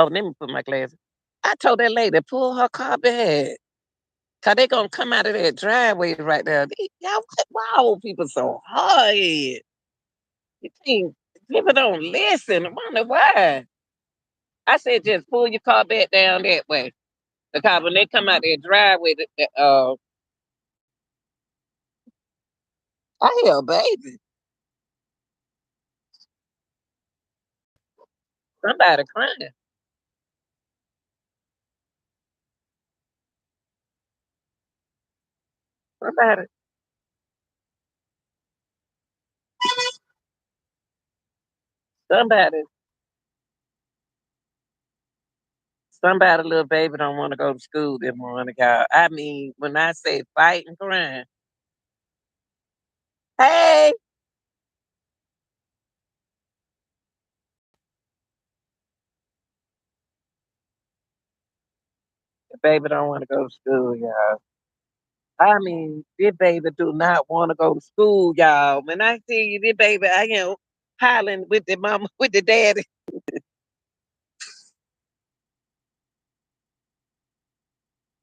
let me put my glasses. I told that lady, pull her car back. Cause they gonna come out of that driveway right there. Y'all, why old people so hard? You think people don't listen? I wonder why. I said just pull your car back down that way. Because when they come out their driveway, I hear a baby. Somebody crying. Somebody, somebody, somebody, little baby don't want to go to school this morning, y'all. I mean, when I say fighting, crying, hey, the baby don't want to go to school, y'all. I mean, this baby do not want to go to school, y'all. When I see you, this baby, I am hollering with the mama, with the daddy.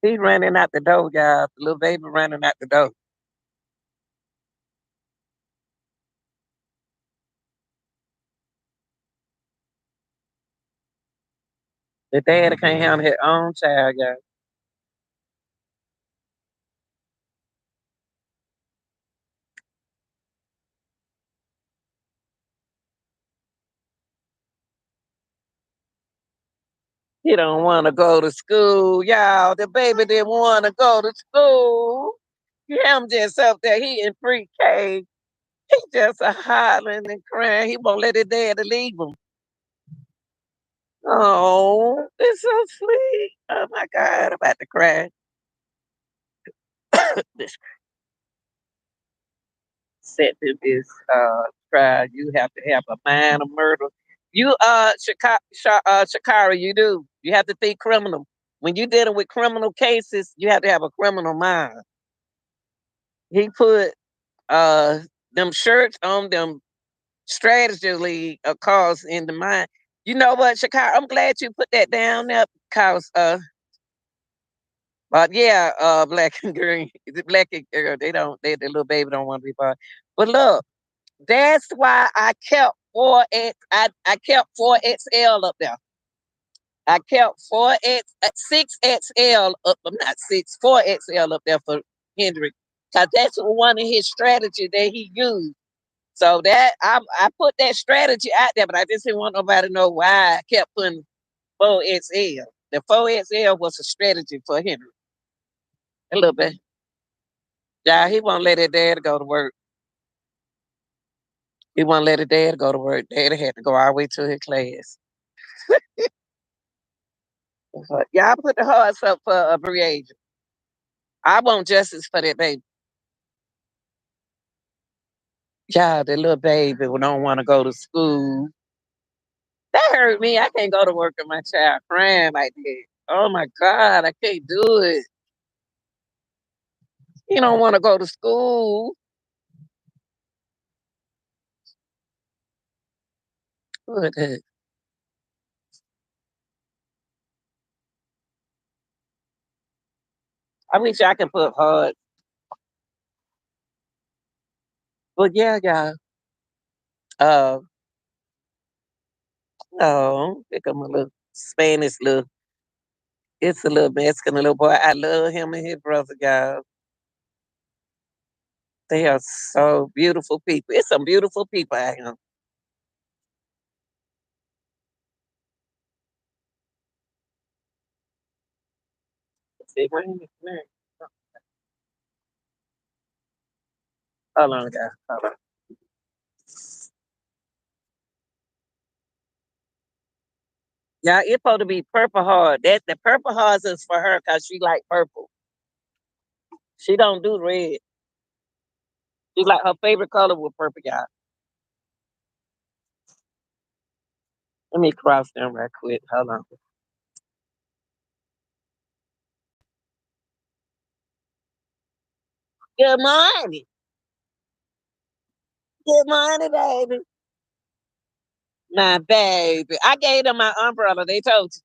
He running out the door, y'all. The little baby running out the door. The daddy can't handle his own child, y'all. He don't want to go to school, y'all. The baby didn't want to go to school. Him just up there, he in pre-K. He just a hollering and crying. He won't let his daddy leave him. Oh, it's so sweet. Oh my God, I'm about to cry. This sentence is trial. You have to have a mind of murder. You Shakara, you do. You have to think criminal. When you're dealing with criminal cases, you have to have a criminal mind. He put them shirts on them strategically a cause in the mind. You know what, Shakara? I'm glad you put that down there because but yeah, black and green, the black and girl, the little baby don't want to be part. But look, that's why I kept I kept 4XL up there. I kept 6XL up. I'm not 4XL up there for Hendrick. Cause that's one of his strategies that he used. So that I put that strategy out there, but I just didn't want nobody to know why I kept putting 4XL. The 4XL was a strategy for Henry. A little bit. Yeah, he won't let his dad go to work. He won't let his dad go to work. Dad had to go all the way to his class. But y'all put the hearts up for a Breasia. I want justice for that baby. Y'all, the little baby who don't want to go to school. That hurt me. I can't go to work and my child crying like that. Oh my God, I can't do it. He don't want to go to school. Look at that. I wish I could put hard. But yeah, y'all. Uh, oh, pick up my little Spanish little. It's a little Mexican little boy. I love him and his brother, y'all. They are so beautiful people. It's some beautiful people out here. See, wait. Hold on, guys. Hold on. Yeah, it's supposed to be purple heart. That the purple hearts is for her because she like purple. She don't do red. She like her favorite color was purple, y'all. Let me cross them right quick. Hold on. Good morning. Good morning, baby. My baby. I gave them my umbrella. They told you.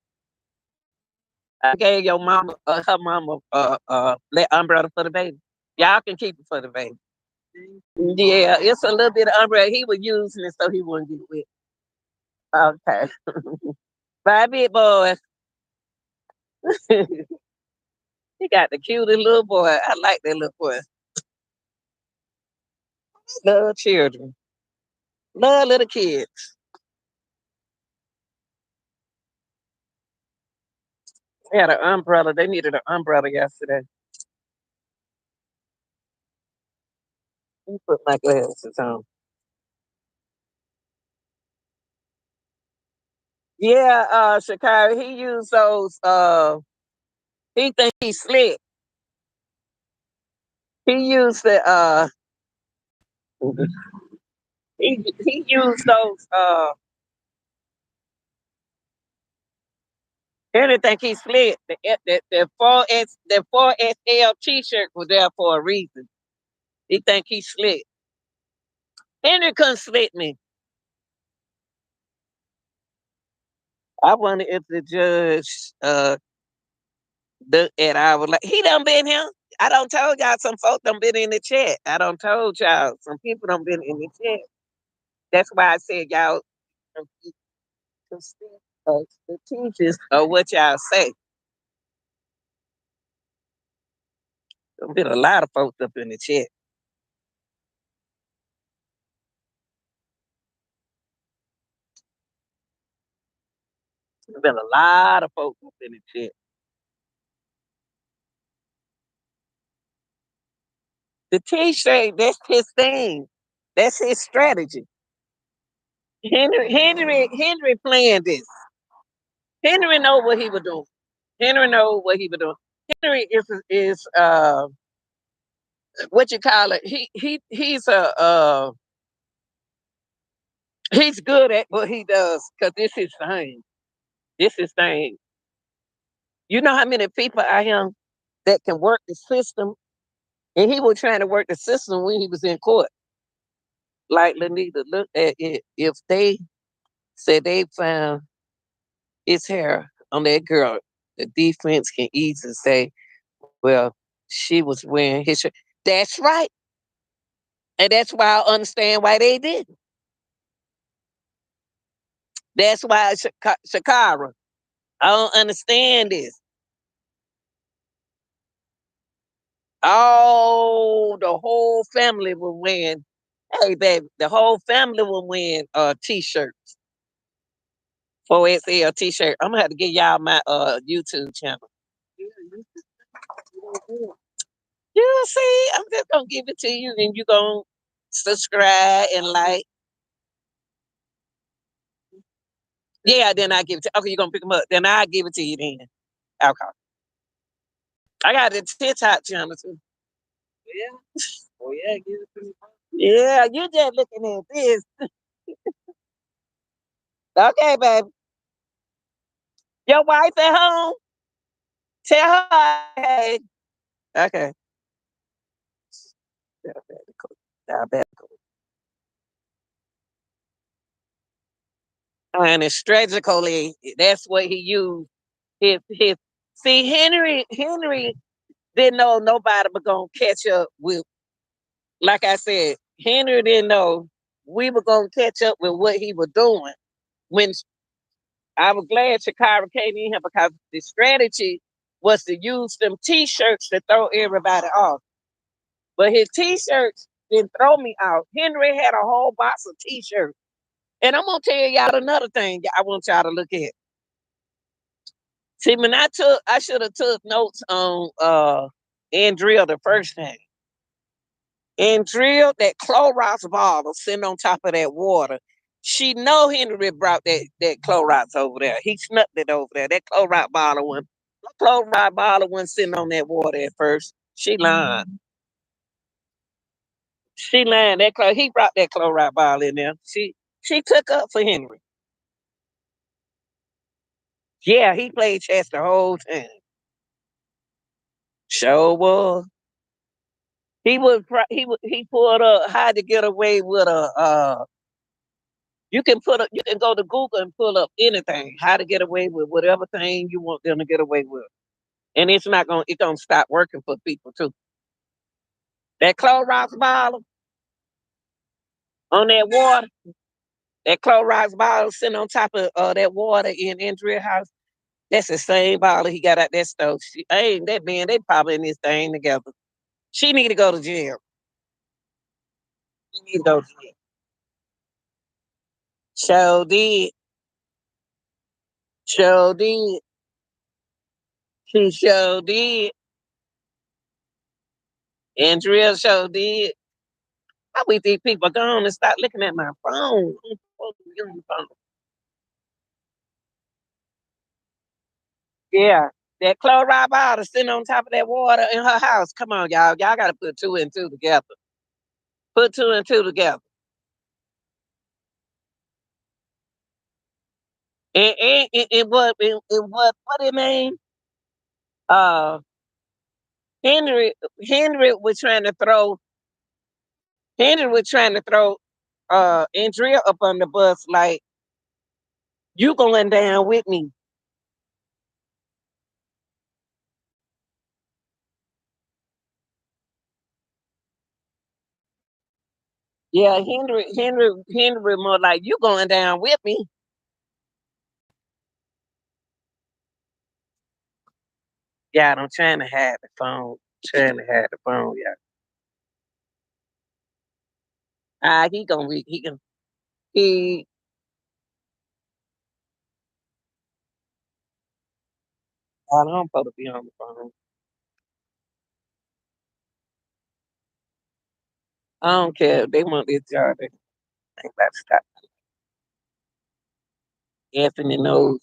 I gave your mama, her mama, that umbrella for the baby. Y'all can keep it for the baby. Yeah, it's a little bit of umbrella. He was using it so he wouldn't get wet. Okay. Bye, big boy. He got the cutest little boy. I like that little boy. Love children. Love little kids. They had an umbrella. They needed an umbrella yesterday. Let me put my glasses on. Yeah, Shakira, he used those he think he's slick. He used the he used those Henry think he's slick. The 4XL t-shirt was there for a reason. He think he's slick. Henry couldn't slick me. I wonder if the judge looked at I was like, he done been here. I don't told y'all some folks done been in the chat. I don't told y'all some people done been in the chat. That's why I said y'all the teachers or what y'all say. There's been a lot of folks up in the chat. There's been a lot of folks up in the chat. The t-shirt, that's his thing. That's his strategy. Henry playing this. Henry know what he was doing. Henry know what he was doing. Henry is what you call it. He's good at what he does because this is his thing. This is thing. You know how many people out here that can work the system, and he was trying to work the system when he was in court. Like Lanita, look at it. If they said they found his hair on that girl, the defense can easily say, "Well, she was wearing his shirt." That's right, and that's why I understand why they didn't. That's why Shakara. I don't understand this. Oh, the whole family was wearing. Hey, baby, the whole family was wearing t-shirts. 4XL t-shirt. I'm gonna have to get y'all my YouTube channel. You see, I'm just gonna give it to you, and you gonna subscribe and like. Yeah, then I give it to. Okay, you're gonna pick them up. Then I give it to you. Then okay. I got the TikTok channel too. Yeah. Oh yeah, give it to me. Yeah, you just looking at this. Okay, baby. Your wife at home? Tell her. Hey. Okay. Alphabetical. And strategically, that's what he used. His see Henry didn't know nobody was gonna catch up with. Like I said, Henry didn't know we were gonna catch up with what he was doing. When I was glad Shakira came in here because the strategy was to use them t-shirts to throw everybody off. But his t-shirts didn't throw me out. Henry had a whole box of t-shirts. And I'm gonna tell y'all another thing I want y'all to look at. See, when I should have took notes on Andrea the first time. And drilled that Clorox bottle sitting on top of that water. She know Henry brought that Clorox over there. He snuck it over there. That Clorox bottle one. The Clorox bottle one sitting on that water at first. She lying. She lying. He brought that Clorox bottle in there. She took up for Henry. Yeah, he played chess the whole time. Sure was. He pulled up how to get away with a you can go to Google and pull up anything, how to get away with whatever thing you want them to get away with. And it's gonna stop working for people too. That Clorox bottle on that Clorox bottle sitting on top of that water in Andrea house, that's the same bottle he got at that stove. Ain't that man, they probably in this thing together. She need to go to jail. She need to go to jail. Sure did. Sure did. She sure did. Andrea sure did. I wish these people go on and start looking at my phone. I'm supposed to be on the phone. Yeah. That chloride bottle sitting on top of that water in her house. Come on, y'all. Y'all got to put two and two together. Put two and two together. What it mean? Uh, Henry was trying to throw Andrea up on the bus like you going down with me. Yeah, Henry more like you going down with me. Yeah, I'm trying to hide the phone. Trying to hide the phone, yeah. He gonna be he I don't supposed to be on the phone. I don't care if they want this job. They ain't about to stop. Anthony knows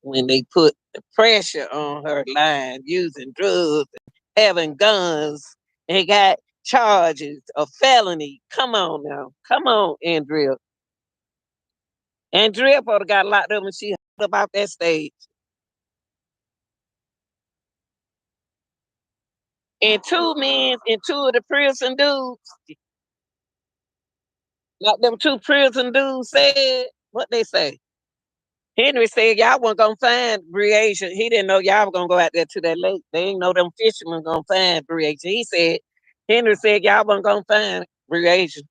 when they put the pressure on her line, using drugs, having guns, and got charges of felony. Come on now. Come on, Andrea. Andrea supposed to got locked up when she up out that stage. And two men and two of the prison dudes, like them two prison dudes said, what they say? Henry said y'all weren't gonna find Breasia. He didn't know y'all were gonna go out there to that lake. They didn't know them fishermen gonna find Breasia. Henry said y'all weren't gonna find Breasia.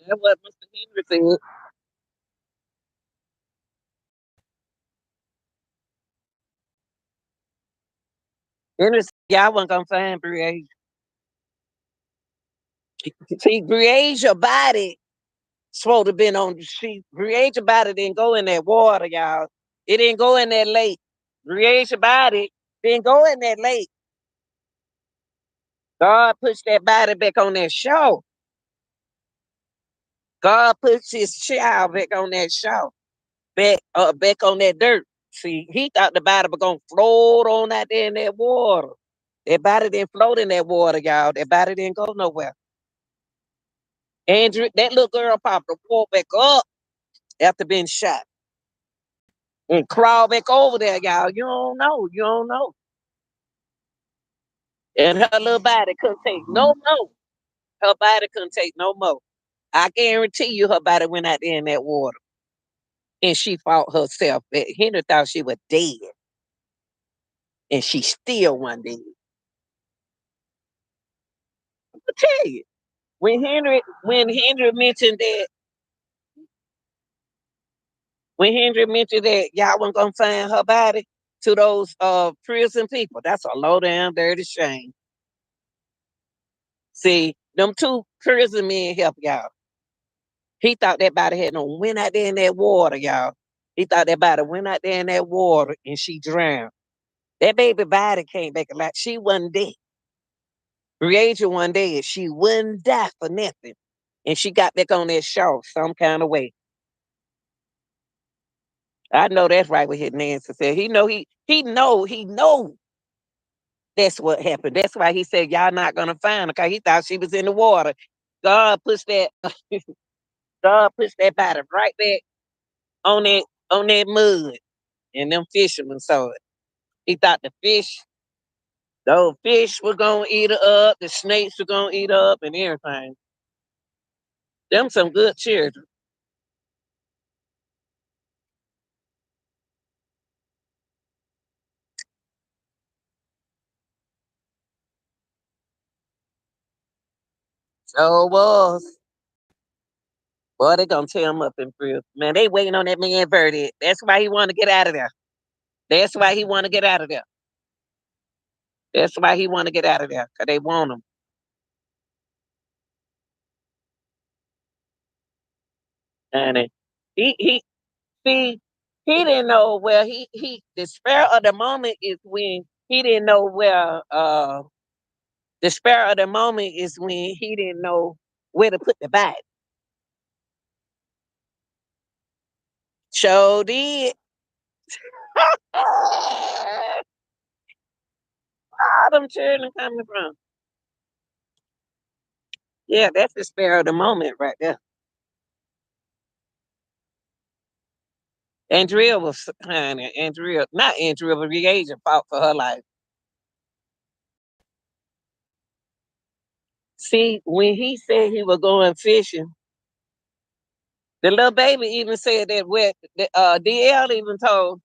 That's what Mr. Henry said. Henry said y'all weren't gonna find Breasia. See, Breasia body supposed to been on. Breasia body didn't go in that water, y'all. It didn't go in that lake. Breasia body didn't go in that lake. God puts that body back on that shore. God puts his child back on that shore, back on that dirt. See, he thought the body was gonna float on out there in that water. That body didn't float in that water, y'all. That body didn't go nowhere. Andrew, that little girl popped the wall back up after being shot and crawled back over there, y'all. You don't know. You don't know. And her little body couldn't take no more. Her body couldn't take no more. I guarantee you her body went out there in that water. And she fought herself. Henry thought she was dead. And she still wasn't dead. I tell you. When Henry mentioned that, when Henry mentioned that y'all wasn't gonna find her body to those prison people, that's a low down dirty shame. See, them two prison men help y'all. He thought that body had no went out there in that water, y'all. He thought that body went out there in that water and she drowned. That baby body came back alive. She wasn't dead. Reagent one day and she wouldn't die for nothing. And she got back on that show some kind of way. I know that's right what his Nancy said. He know that's what happened. That's why he said y'all not gonna find her because he thought she was in the water. God pushed that God pushed that body right back on that mud. And them fishermen saw it. He thought those fish were gonna eat her up, the snakes were gonna eat her up and everything. Them some good children. So was. Boy, they gonna tear him up in prison. Man, they waiting on that man verdict. That's why he wanna get out of there. That's why he wanna get out of there. That's why he wanna get out of there. Cause they want him. And he see he didn't know where he the spur of the moment is when he didn't know where the spur of the moment is when he didn't know where to put the bag. So did. All them children coming from. Yeah, that's the spur of the moment right there. Andrea was honey, Andrea, not Andrea, but reagent fought for her life. See, when he said he was going fishing, the little baby even said that where DL even told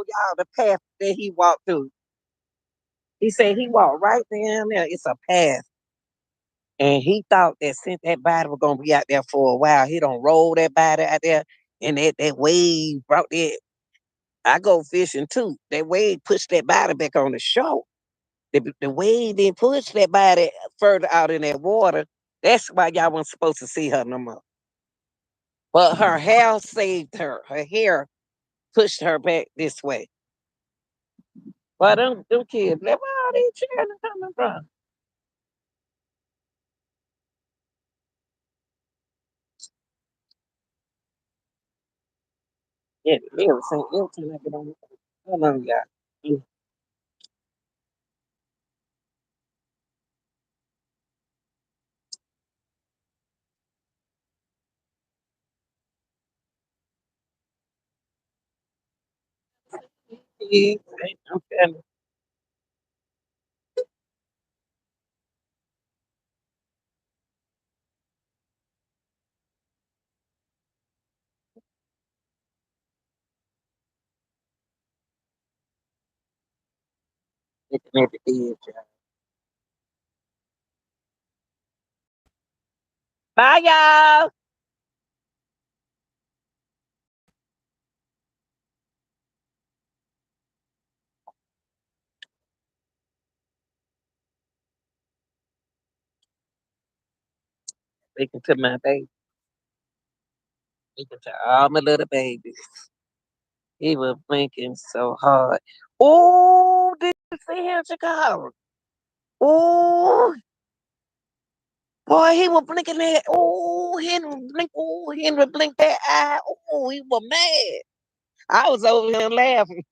y'all the path that he walked through. He said he walked right down there. It's a path. And he thought that since that body was gonna be out there for a while, he don't roll that body out there and that wave brought that. I go fishing too. That wave pushed that body back on the shore. The wave didn't push that body further out in that water. That's why y'all wasn't supposed to see her no more. But her hair saved her. Her hair pushed her back this way. But them kids, where all these children coming from? Yeah, they were saying every time I get on the phone. Hold on, y'all. Yeah, I'm telling you, looking at the edge, y'all. Bye, y'all. Speaking to my baby. Speaking to all my little babies. He was blinking so hard. Oh, did you see him, Chicago? Oh, boy, he was blinking that. Oh, Henry blink. Oh, Henry blinked that eye. Oh, he was mad. I was over here laughing.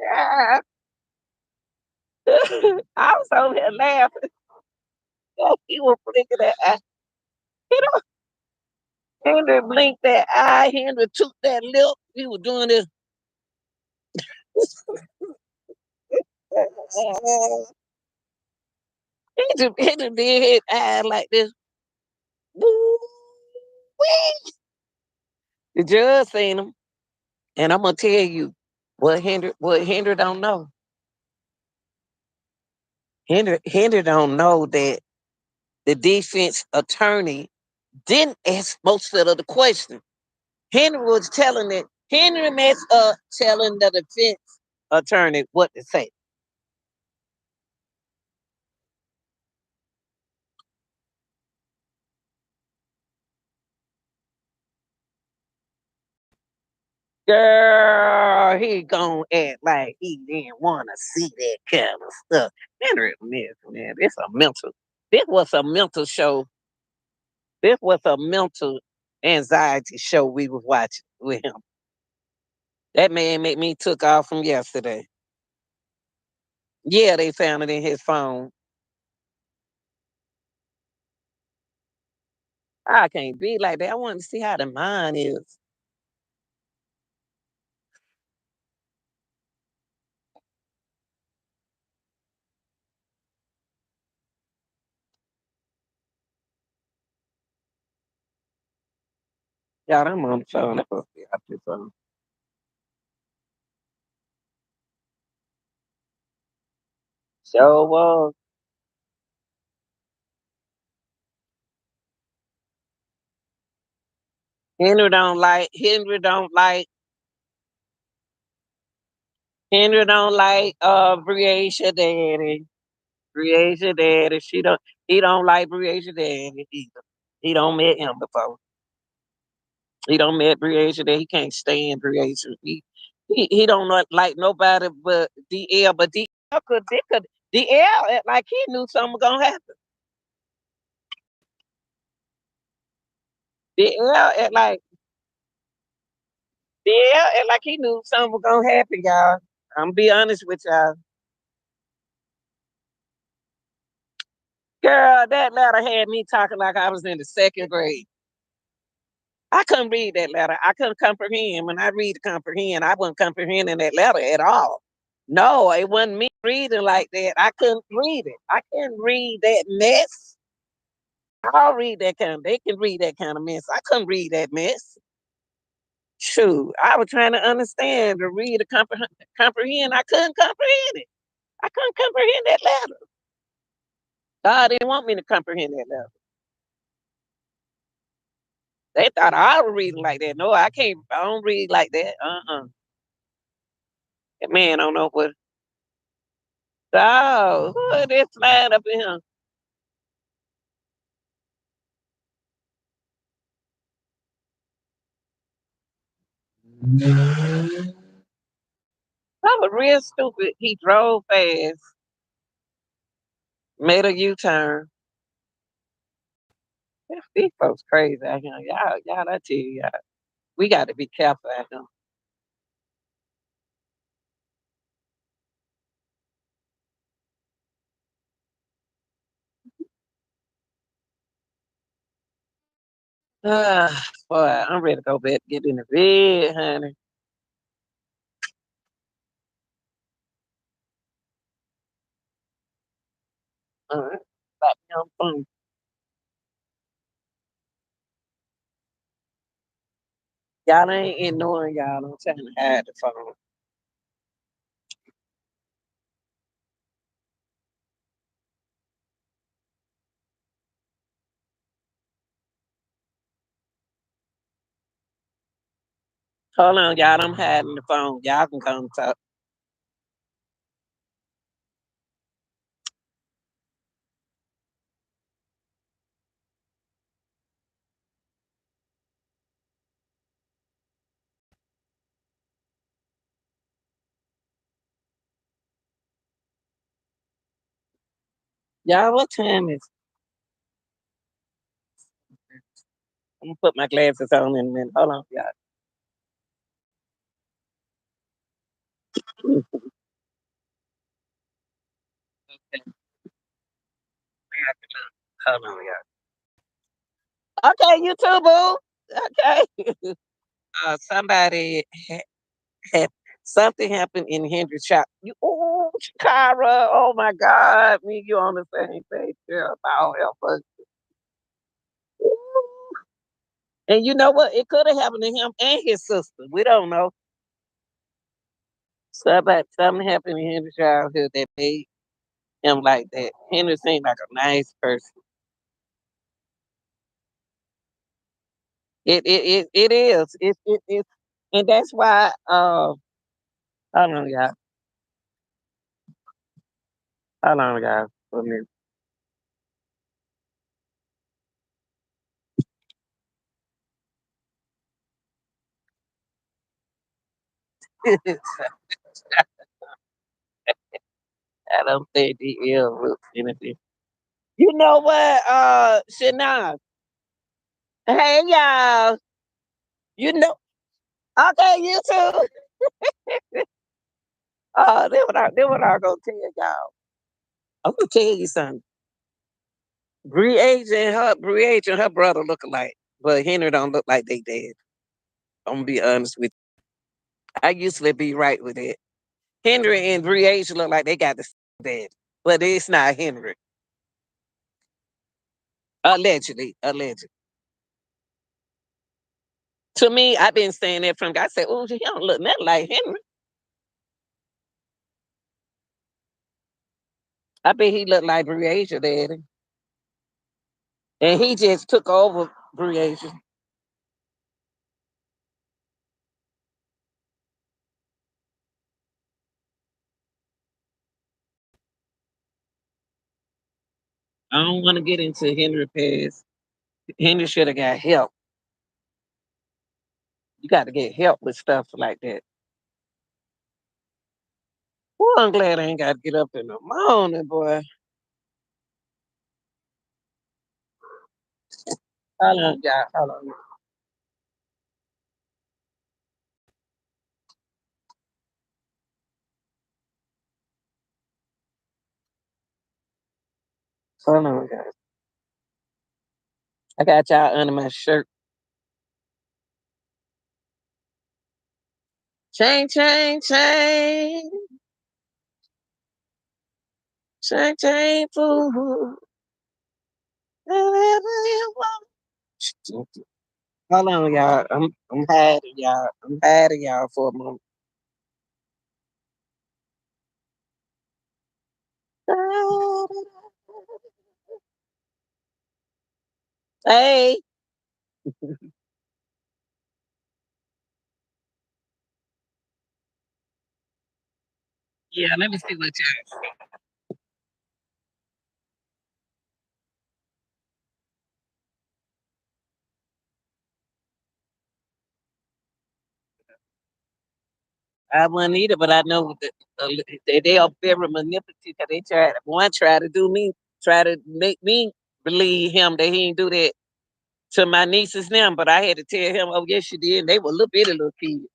I was over here laughing. He was blinking that eye. You know, Henry blinked that eye. Henry took that lip. He was doing this. He just did his eye like this. Woo-wee. The judge seen him. And I'm gonna tell you what Henry don't know. Henry don't know that the defense attorney didn't ask most of the question. Henry was telling it. Henry messed up telling the defense attorney what to say. Girl, he gonna act like he didn't want to see that kind of stuff. Man, this a mental. This was a mental show. This was a mental anxiety show we was watching with him. That man made me took off from yesterday. Yeah, they found it in his phone. I can't be like that. I want to see how the mind is. Y'all, I'm on the phone. I'm supposed to be off this phone. So Henry don't like Briasia daddy. Briasia daddy. He don't like Briasia daddy either. He don't met him before. He don't met Briasia daddy. He can't stand Briasia. He don't like nobody but DL. But DL could DL act like he knew something was gonna happen. DL act like DL act like he knew something was gonna happen, y'all. I'm be honest with y'all. Girl, that letter had me talking like I was in the second grade. I couldn't read that letter. I couldn't comprehend. When I read to comprehend, I wasn't comprehending that letter at all. No, it wasn't me reading like that. I couldn't read it. I couldn't read that mess. I'll read that kind of, they can read that kind of mess. I couldn't read that mess. Shoot, I was trying to understand, to read, to comprehend. I couldn't comprehend it. I couldn't comprehend that letter. God didn't want me to comprehend that letter. They thought I was reading like that. No, I can't. I don't read like that. That man don't know what. Oh, who is this flying up in here? I was real stupid. He drove fast, made a U-turn. These folks crazy out here. Y'all, I tell you, y'all, we got to be careful out here. Boy, I'm ready to go back, get in the bed, honey. All right. Got me on the phone. Y'all ain't ignoring y'all. I'm trying to hide the phone. Hold on, y'all. I'm hiding the phone. Y'all can come talk. Y'all, what time is? I'm gonna put my glasses on in a minute. Hold on, y'all. Hold on, y'all. Okay, you too, boo. Okay. Somebody had something happened in Hendrix shop. You, oh, Shakira. Oh my God, me, and you on the same page, girl. I'll help us. And you know what? It could have happened to him and his sister. We don't know. Something happened in Hendrix's childhood that made him like that. Henry seemed like a nice person. It is. It and that's why hold on, y'all. Hold on, guys. For a minute. I don't think the ill looks anything. You know what, Shana? Hey, y'all. You know, okay, you too. That what I gonna tell y'all. I'm gonna tell you something. Briage and her brother look alike, but Henry don't look like they dad. I'm gonna be honest with you. I usually be right with it. Henry and Briage look like they got the same dad, but it's not Henry. Allegedly, allegedly. To me, I've been saying that from. I said, "Oh, he don't look nothing like Henry." I bet he looked like Briage daddy, and he just took over Briage. I don't want to get into Henry past. Henry should have got help. You got to get help with stuff like that. Well, I'm glad I ain't got to get up in the morning, boy. Hold on, y'all. Hold on. Hold on, guys. I got y'all under my shirt. Chain, chain, chain. Chain, chain, fool. Hold on, y'all. I'm hiding y'all. I'm hiding y'all for a moment. Hey. Yeah, let me see what y'all. I wouldn't either, but I know that they are very manipulative because they try to do me, try to make me believe him that he ain't do that to my nieces now, but I had to tell him, oh yes you did. And they were little bitty little kids.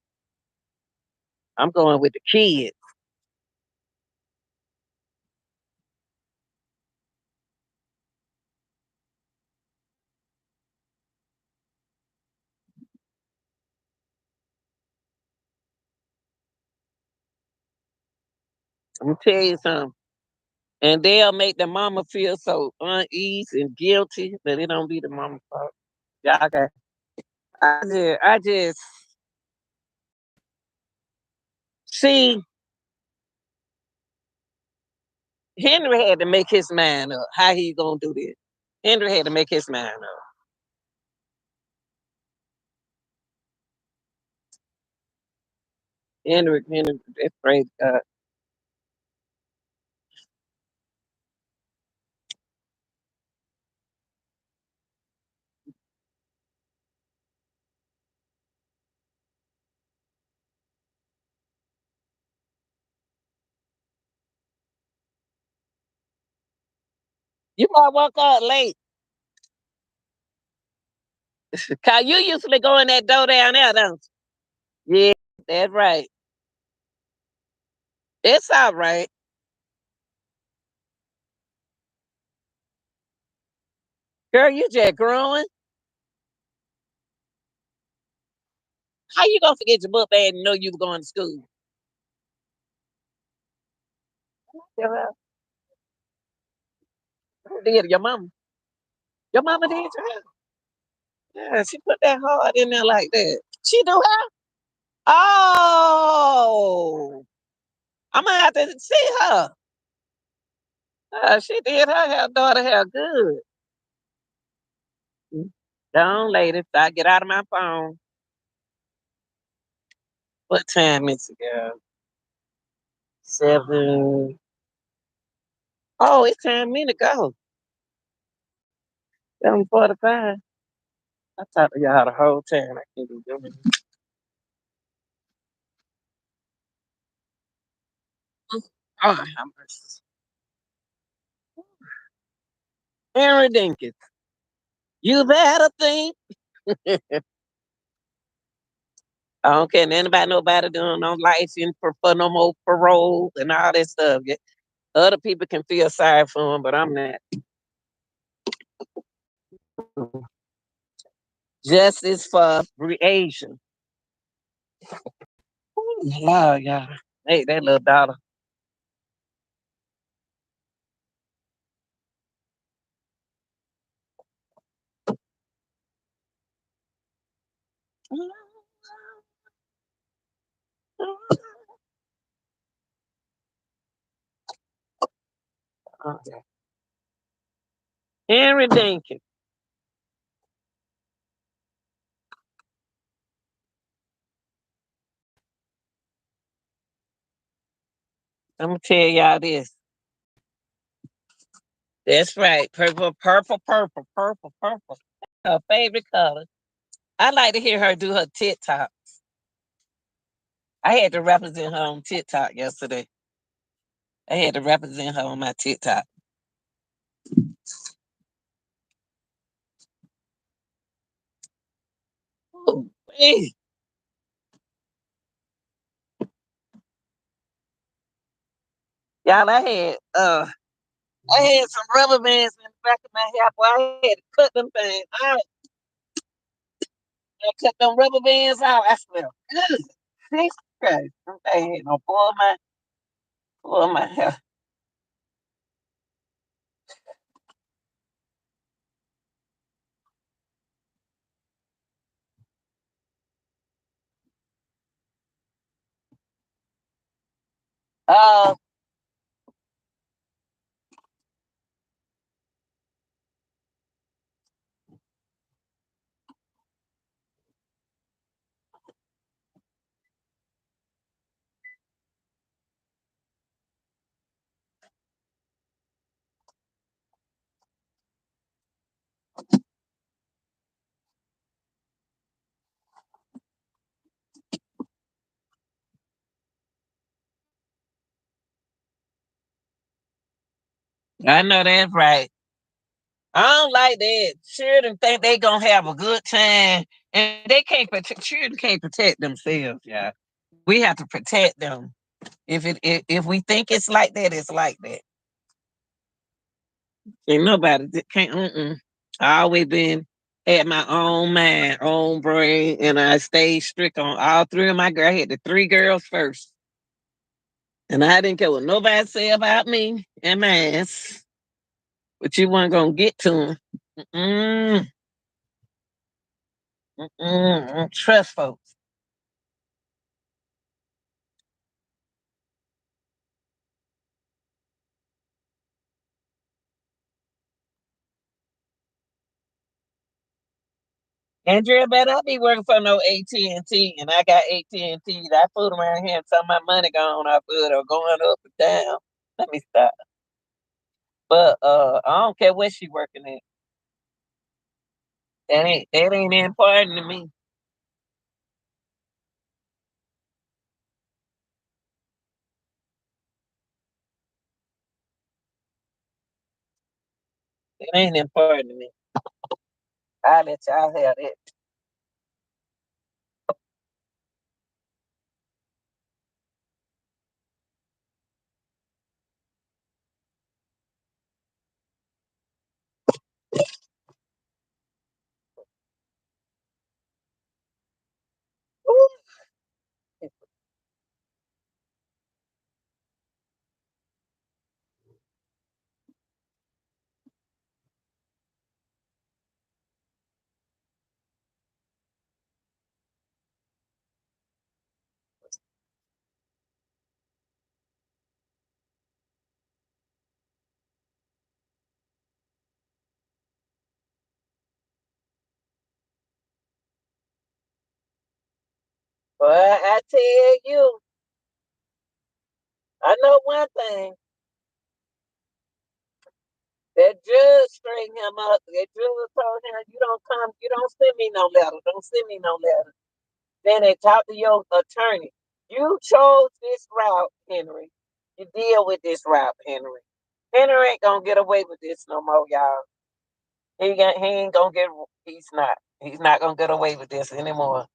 I'm going with the kids. I'm gonna tell you something. And they'll make the mama feel so uneasy and guilty that it don't be the mama's fault. Y'all got I just see Henry had to make his mind up how he gonna do this. Henry had to make his mind up. Henry, that's praise God. You might walk out late. Cause you usually go in that door down there, don't you? Yeah, that's right. It's all right. Girl, you just growing. How you gonna forget your book bag and know you were going to school? Yeah, who did your mama? Your mama did your hair. Yeah, she put that heart in there like that. She do hair? Oh, I'm gonna have to see her. She did her hair, daughter hair good. Down lady, so I get out of my phone. What time is it, girl? 7. Oh, it's time me to go. 7:45. I talked to y'all the whole time. I can't be doing it. Oh, have mercy. Henry Dinkins, you better think. I don't care nothing about nobody doing no license for no more parole and all that stuff. Yeah, other people can feel sorry for him, but I'm not. Justice for creation. Lord, y'all. Hey, that little daughter. Okay. Henry Dinkins. I'm gonna tell y'all this. That's right. Purple, purple, purple, purple, purple. Her favorite color. I like to hear her do her TikTok. I had to represent her on TikTok yesterday. I had to represent her on my TikTok. Ooh, wee. Y'all, I had some rubber bands in the back of my hair, boy. I had to cut them things out. I cut them rubber bands out. I smell good. Jesus Christ. Them things had no pull my hair. Uh, I know that's right. I don't like that. Children think they gonna have a good time, and they can't protect. Children can't protect themselves. Yeah, we have to protect them. If we think it's like that, it's like that. Ain't nobody that can't. I always been had my own mind, own brain, and I stayed strict on all three of my girls. I had the three girls first, and I didn't care what nobody say about me and mine. But you weren't gonna get to them. Mm-mm, trust folks. Andrea better not be working for no AT&T, and T, and I got AT&T. I fooled around here and some of my money gone off good or going up and down. Let me stop. But I don't care where she working at. That ain't important to me. It ain't important to me. I'll let y'all have it. But I tell you, I know one thing. That judge straightened him up. That judge told him, "You don't come. You don't send me no letter. Don't send me no letter." Then they talked to your attorney. You chose this route, Henry. You deal with this route, Henry. Henry ain't gonna get away with this no more, y'all. He ain't gonna get. He's not. He's not gonna get away with this anymore.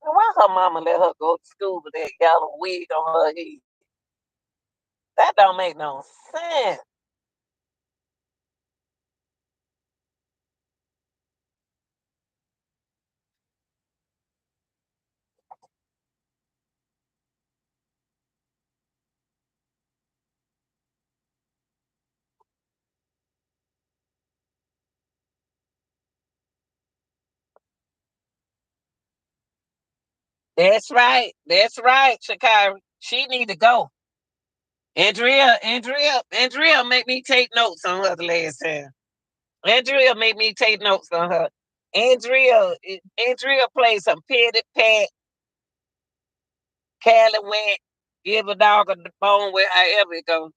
Why her mama let her go to school with that yellow wig on her head? That don't make no sense. That's right. That's right, Shakira. She need to go. Andrea make me take notes on her the last time. Andrea made me take notes on her. Andrea played some pitty pat, Callaway, give a dog a bone with however it goes.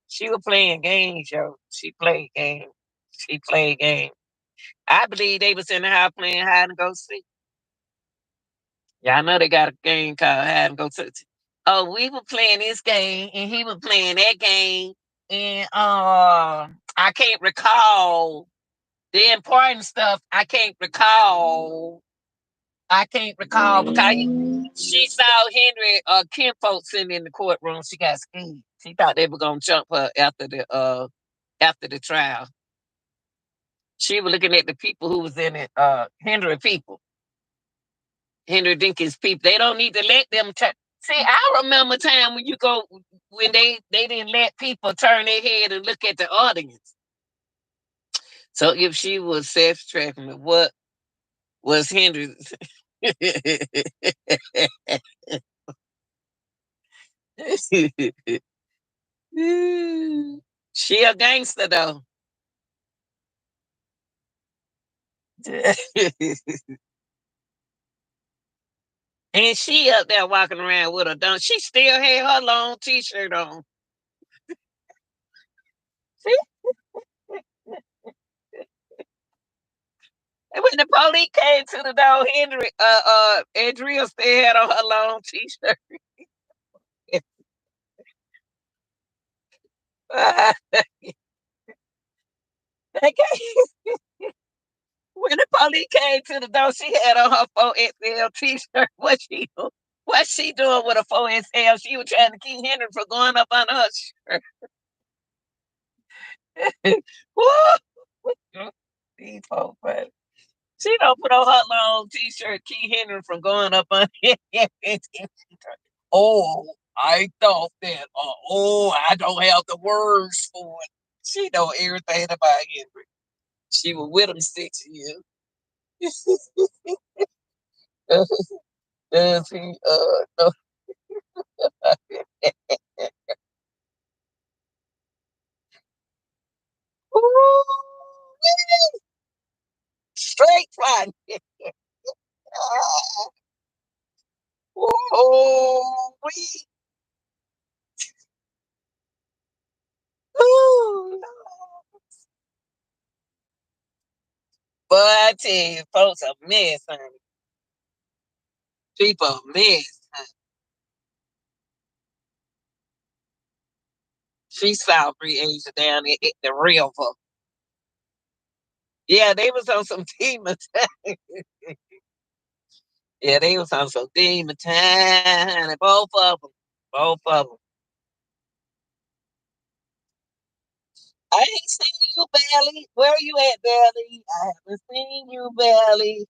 She was playing games, yo. She played games. She played games. I believe they was in the house playing hide and go seek. Yeah, I know they got a game called hide and go seek. Oh, we were playing this game and he was playing that game. And I can't recall the important stuff. I can't recall. I can't recall because she saw Henry Kim folks sitting in the courtroom. She got scared. She thought they were gonna jump her after the trial. She was looking at the people who was in it, Henry people, Henry Dinkins people. They don't need to let them see, I remember time when you go when they didn't let people turn their head and look at the audience. So if she was sex trafficking, what was Henry's? She a gangster though. And she up there walking around with her don't she still had her long t-shirt on. See? And when the police came to the door, Henry Andrea still had on her long t-shirt. They when the police came to the door, she had on her 4XL t-shirt. What she doing with a 4XL? She was trying to keep Henry from going up on her shirt. Woo! These folks, man. She don't put on her long t-shirt, keep Henry from going up on it. Oh, I thought that. Oh, I don't have the words for it. She know everything about Henry. She was with him 6 years. Does he? No. Ooh, straight flying. Oh, we. Ooh, but I tell you, folks a mess, honey. People a mess. Honey. She saw free Asia down there at the river. Yeah, they was on some demon time. Yeah, they was on some demon time. Both of them. Both of them. I ain't seen you, Belly. Where you at, Belly? I haven't seen you, Belly.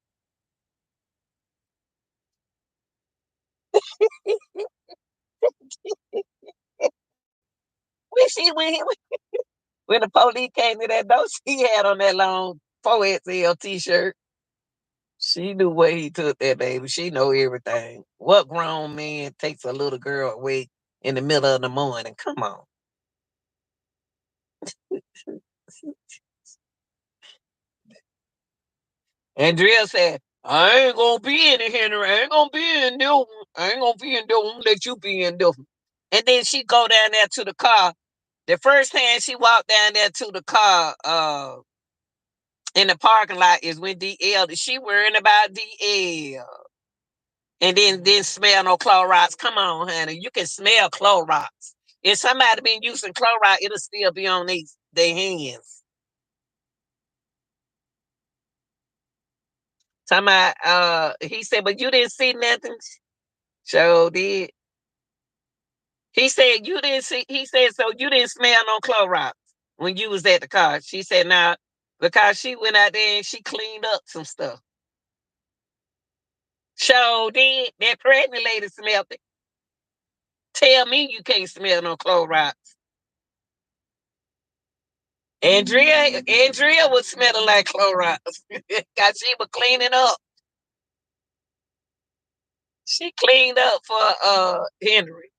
When she went when the police came to that door, she had on that long 4XL t-shirt. She knew where he took that baby. She know everything. What grown man takes a little girl away in the middle of the morning? Come on. Andrea said, I ain't gonna be in it, Henry. I ain't gonna be in there. I ain't gonna be in there. I'm gonna let you be in there. And then she go down there to the car. The first time she walked down there to the car, in the parking lot is when DL. She worrying about DL. And then didn't smell no Clorox. Come on, honey. You can smell Clorox. If somebody been using Clorox, it'll still be on their hands. Somebody, he said, but you didn't see nothing. So did. He said you didn't see. He said so you didn't smell no Clorox when you was at the car. She said now because she went out there and she cleaned up some stuff. So did that pregnant lady smelled it. Tell me you can't smell no Clorox. Andrea was smelling like Clorox because she was cleaning up. She cleaned up for Henry.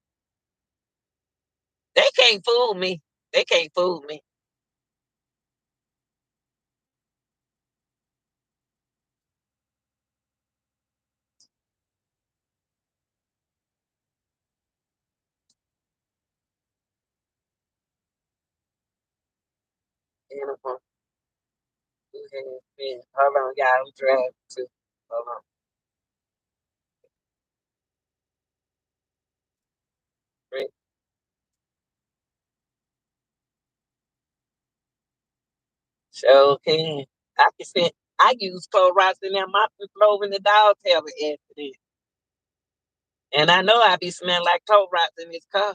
They can't fool me. They can't fool me. Beautiful. Hold on, y'all. I'm driving too. Hold on. Right. So can I can say I use Clorox in there, mopping the floor when the dogs have an accident. And I know I be smelling like Clorox in this car.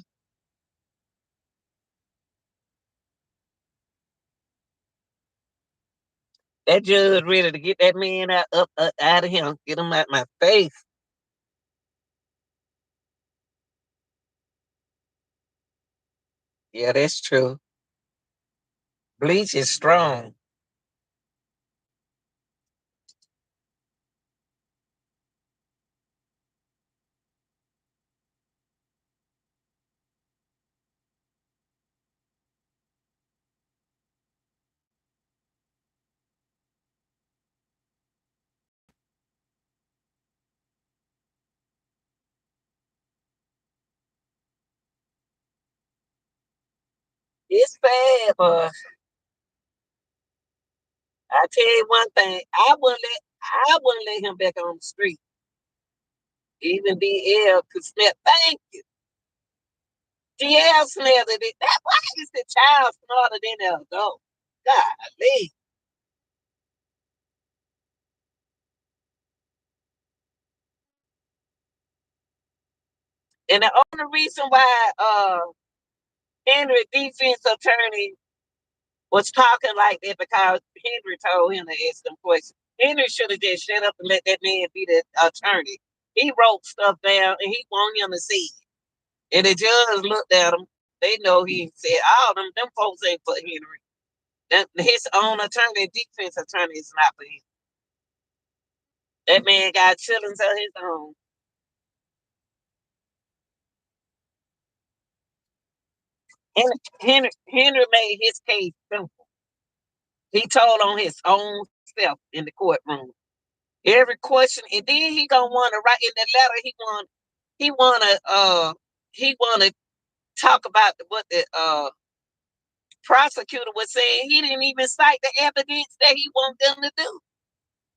That judge ready to get that man out of him, get him out my face. Yeah, that's true. Bleach is strong. It's bad, but I tell you one thing, I wouldn't let him back on the street. Even DL could smell. Thank you. DL smelled it. That why is the child smarter than the adult? Golly. And the only reason why Henry defense attorney was talking like that because Henry told him to ask them questions. Henry should have just shut up and let that man be the attorney. He wrote stuff down and he want him to see it. And the judge looked at him. They know he said, all them folks ain't for Henry. His own attorney, defense attorney, is not for him. That man got chillings of his own. And Henry made his case simple. He told on his own self in the courtroom. Every question, and then he gonna want to write in the letter. He wanna he wanna talk about what the prosecutor was saying. He didn't even cite the evidence that he want them to do,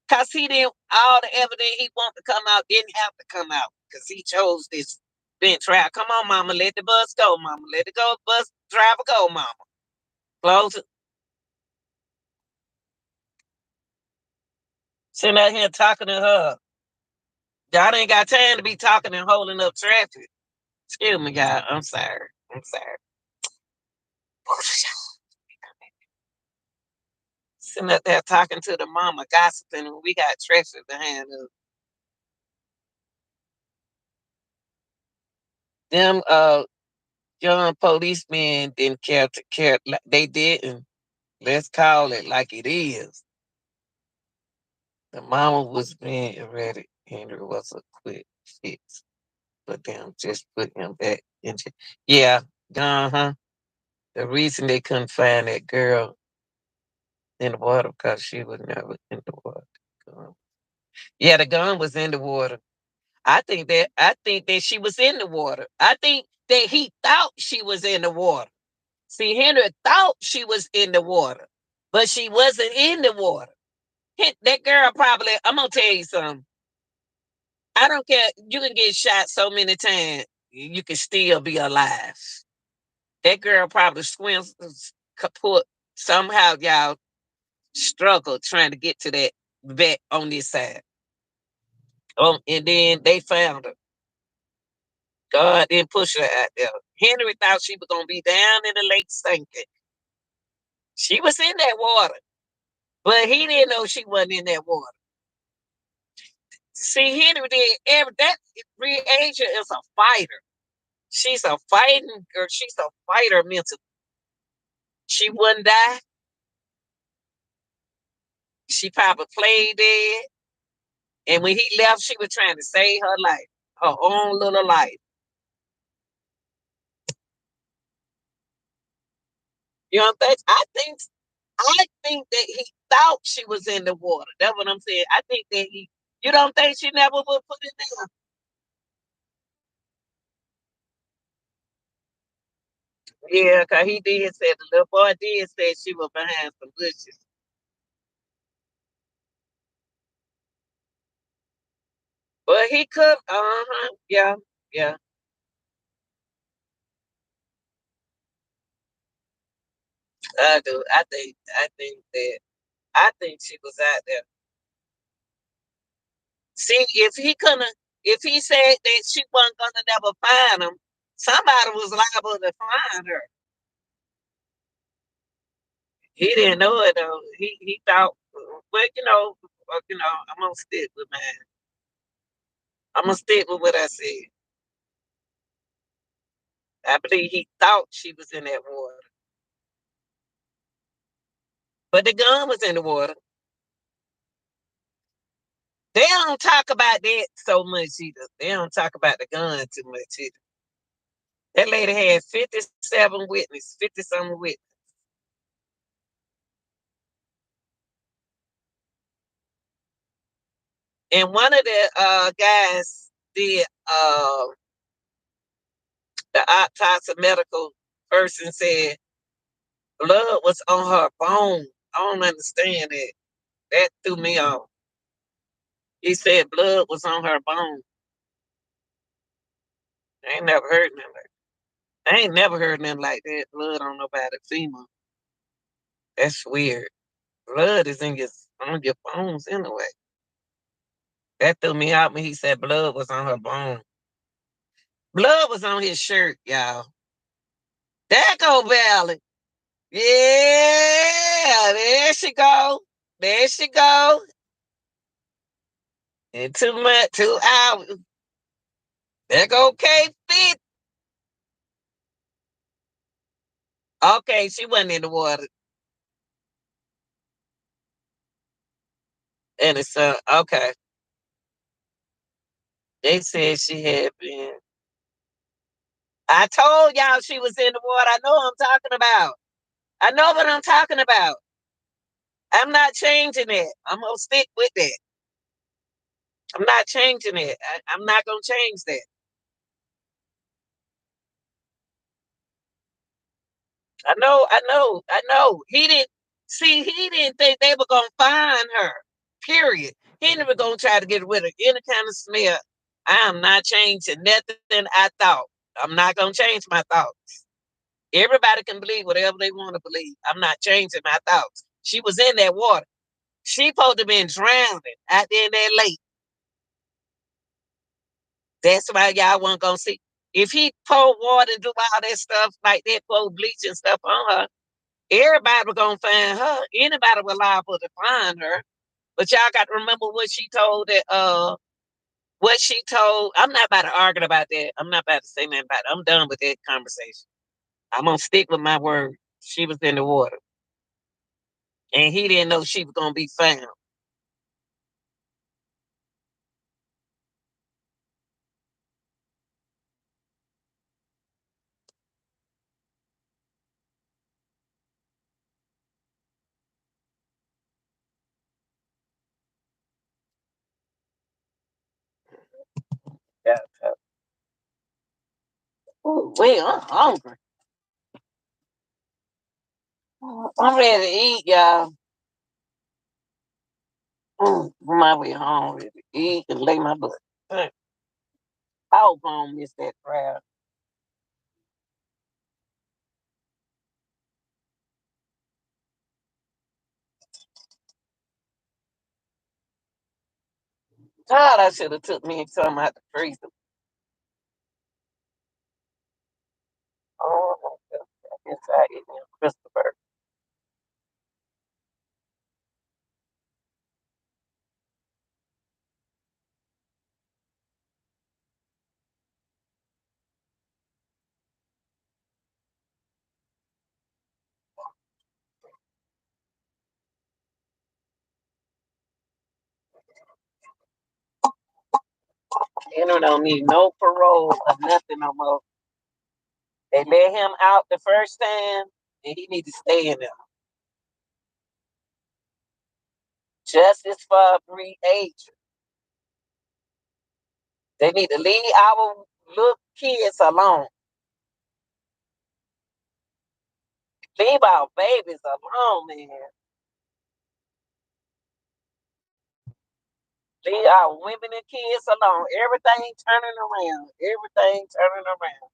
cause he didn't. All the evidence he want to come out didn't have to come out, cause he chose this bench trial. Come on, mama, let the bus go, mama, let the go bus driver go, mama. Close it. Sitting out here talking to her. Y'all ain't got time to be talking and holding up traffic. Excuse me, y'all. I'm sorry. I'm sorry. Sitting up there talking to the mama, gossiping, and we got traffic behind us. Them young policemen didn't care. They didn't. Let's call it like it is. The mama was being erratic. Henry was a quick fix, but them just put him back in jail. Yeah, uh-huh. The reason they couldn't find that girl in the water because she was never in the water. Yeah, the gun was in the water. I think that she was in the water. I think that he thought she was in the water. See, Henry thought she was in the water, but she wasn't in the water. That girl probably, I'm gonna tell you something. I don't care. You can get shot so many times, you can still be alive. That girl probably swims kaput somehow. Y'all struggle trying to get to that vet on this side. And then they found her. God didn't push her out there. Henry thought she was gonna be down in the lake sinking. She was in that water, but he didn't know she wasn't in that water. See, Henry did every that Asia is a fighter. She's a fighting girl. She's a fighter mentally. She wouldn't die. She probably played dead. And when he left, she was trying to save her life, her own little life. You know what I'm saying? I think that he thought she was in the water. That's what I'm saying. I think that you don't think she never would put it down? Yeah, because he did say, the little boy did say she was behind some bushes. But he could, yeah, yeah, I do. I think she was out there. See, if he said that she wasn't gonna never find him, somebody was liable to find her. He didn't know it though. He thought, well, I'm gonna stick with mine. I'm gonna stick with what I said. I believe he thought she was in that water, but the gun was in the water. They don't talk about that so much either. They don't talk about the gun too much either. That lady had 57 witnesses, 50 something witnesses. And one of the guys did the autopsy medical person said blood was on her bone. I don't understand that. That threw me off. He said blood was on her bone. I ain't never heard nothing like that. I ain't never heard nothing like that. Blood on nobody female. That's weird. Blood is on your bones anyway. That threw me out when he said blood was on her bone. Blood was on his shirt, y'all. There go Valley. Yeah, there she go. There she go. In 2 months, 2 hours. There go K-Fit. Okay, she wasn't in the water. And it's okay. They said she had been. I told y'all she was in the water. I know what I'm talking about. I know what I'm talking about. I'm not changing it. I'm gonna stick with that. I'm not changing it. I'm not gonna change that. I know. He didn't think they were gonna find her. Period. He never gonna try to get rid of any kind of smell. I am not changing nothing I thought. I'm not gonna change my thoughts. Everybody can believe whatever they want to believe. I'm not changing my thoughts. She was in that water. She supposed to been drowning out there in that lake. That's why y'all weren't gonna see. If he pour water and do all that stuff like that, pour bleach and stuff on her, everybody was gonna find her. Anybody was liable to find her. But y'all got to remember what she told. I'm not about to argue about that. I'm not about to say nothing about it. I'm done with that conversation. I'm gonna stick with my word. She was in the water. And he didn't know she was gonna be found. Well, I'm hungry. I'm ready to eat, y'all. On my way home, ready to eat and lay my butt. I hope I don't miss that crowd. God, I should have took me some out the freezer. Oh, my God. Inside eating Christopher. Henry don't need no parole or nothing no more. They let him out the first time, and he need to stay in there. Justice for free agents. They need to leave our little kids alone. Leave our babies alone, man. Leave our women and kids alone. Everything turning around. Everything turning around.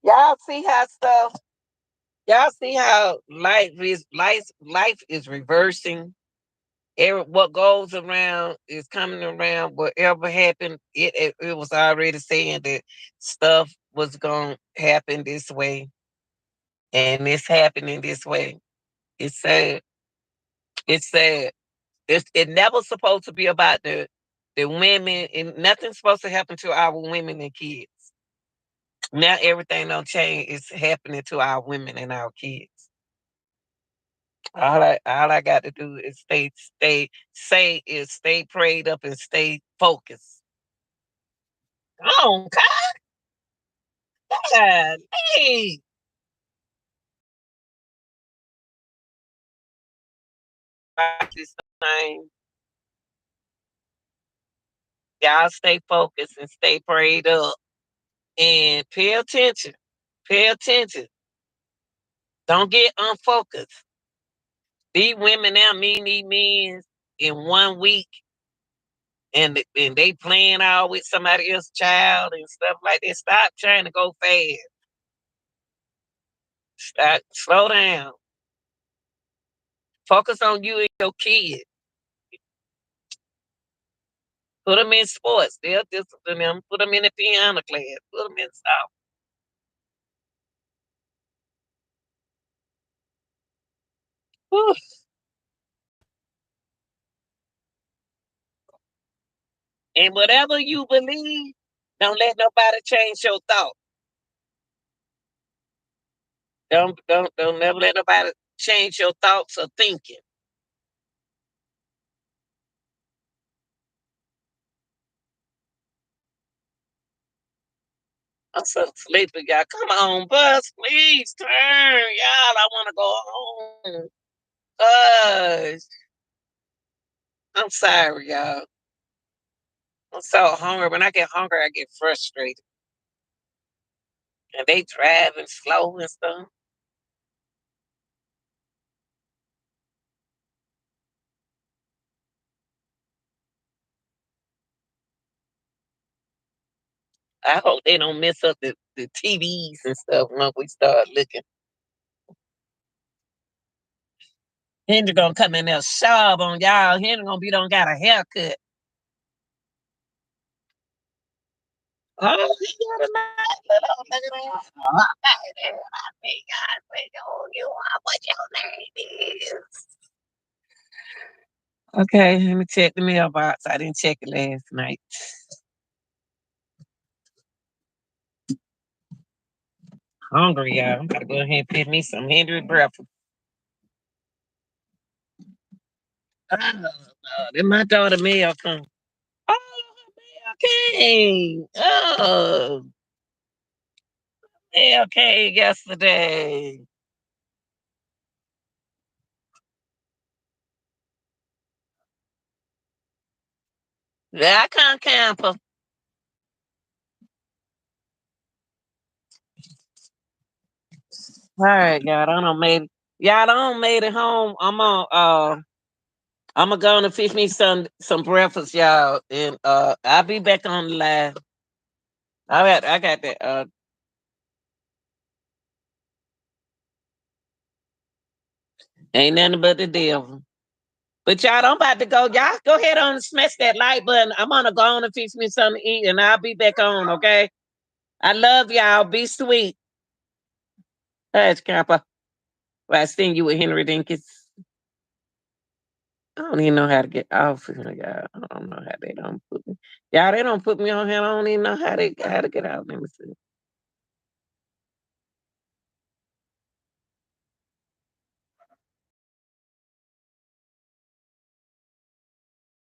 Y'all see how stuff. Y'all see how life is reversing. What goes around is coming around. Whatever happened, it was already saying that stuff was gonna happen this way, and it's happening this way. It's sad. It's sad. It never supposed to be about the women, and nothing's supposed to happen to our women and kids. Now everything don't change. It's happening to our women and our kids. All I got to do is stay prayed up and stay focused. Oh God, hey, this thing. Y'all stay focused and stay prayed up and pay attention. Pay attention. Don't get unfocused. These women now meeting these men in 1 week, and they playing out with somebody else's child and stuff like that. Stop trying to go fast. Stop, slow down. Focus on you and your kids. Put them in sports. They'll discipline them. Put them in the piano class. Put them in stuff. Whew. And whatever you believe, don't let nobody change your thought. Don't never let nobody change your thoughts or thinking. I'm so sleepy, y'all. Come on, bus, please turn, y'all. I want to go home. Gosh, I'm sorry, y'all. I'm so hungry. When I get hungry, I get frustrated. And they driving slow and stuff. I hope they don't mess up the TVs and stuff when we start looking. Henry gonna come in there sharp on y'all. Henry gonna be done got a haircut. Oh, he got a nice little look at that. Oh, I think I say, oh, you are what your name is. Okay, let me check the mailbox. I didn't check it last night. Hungry, y'all. I'm gonna go ahead and pick me some Henry breakfast. Oh, no, then my daughter mail come. Oh, her mail Okay. Oh, yeah, okay, yesterday. Yeah, I can't camper. All right, y'all. I don't made it. Y'all don't made it home. I'm gonna go on and fix me some breakfast, y'all, and I'll be back on the live. I got that. Ain't nothing but the devil. But y'all, I'm about to go. Y'all go ahead on and smash that like button. I'm gonna go on and fix me something to eat, and I'll be back on. Okay. I love y'all. Be sweet. Hush, Kappa. Well, I seen you with Henry Dinkins. I don't even know how to get off here, y'all. I don't know how they don't put me. Y'all, they don't put me on here. I don't even know how to get out. Let me see.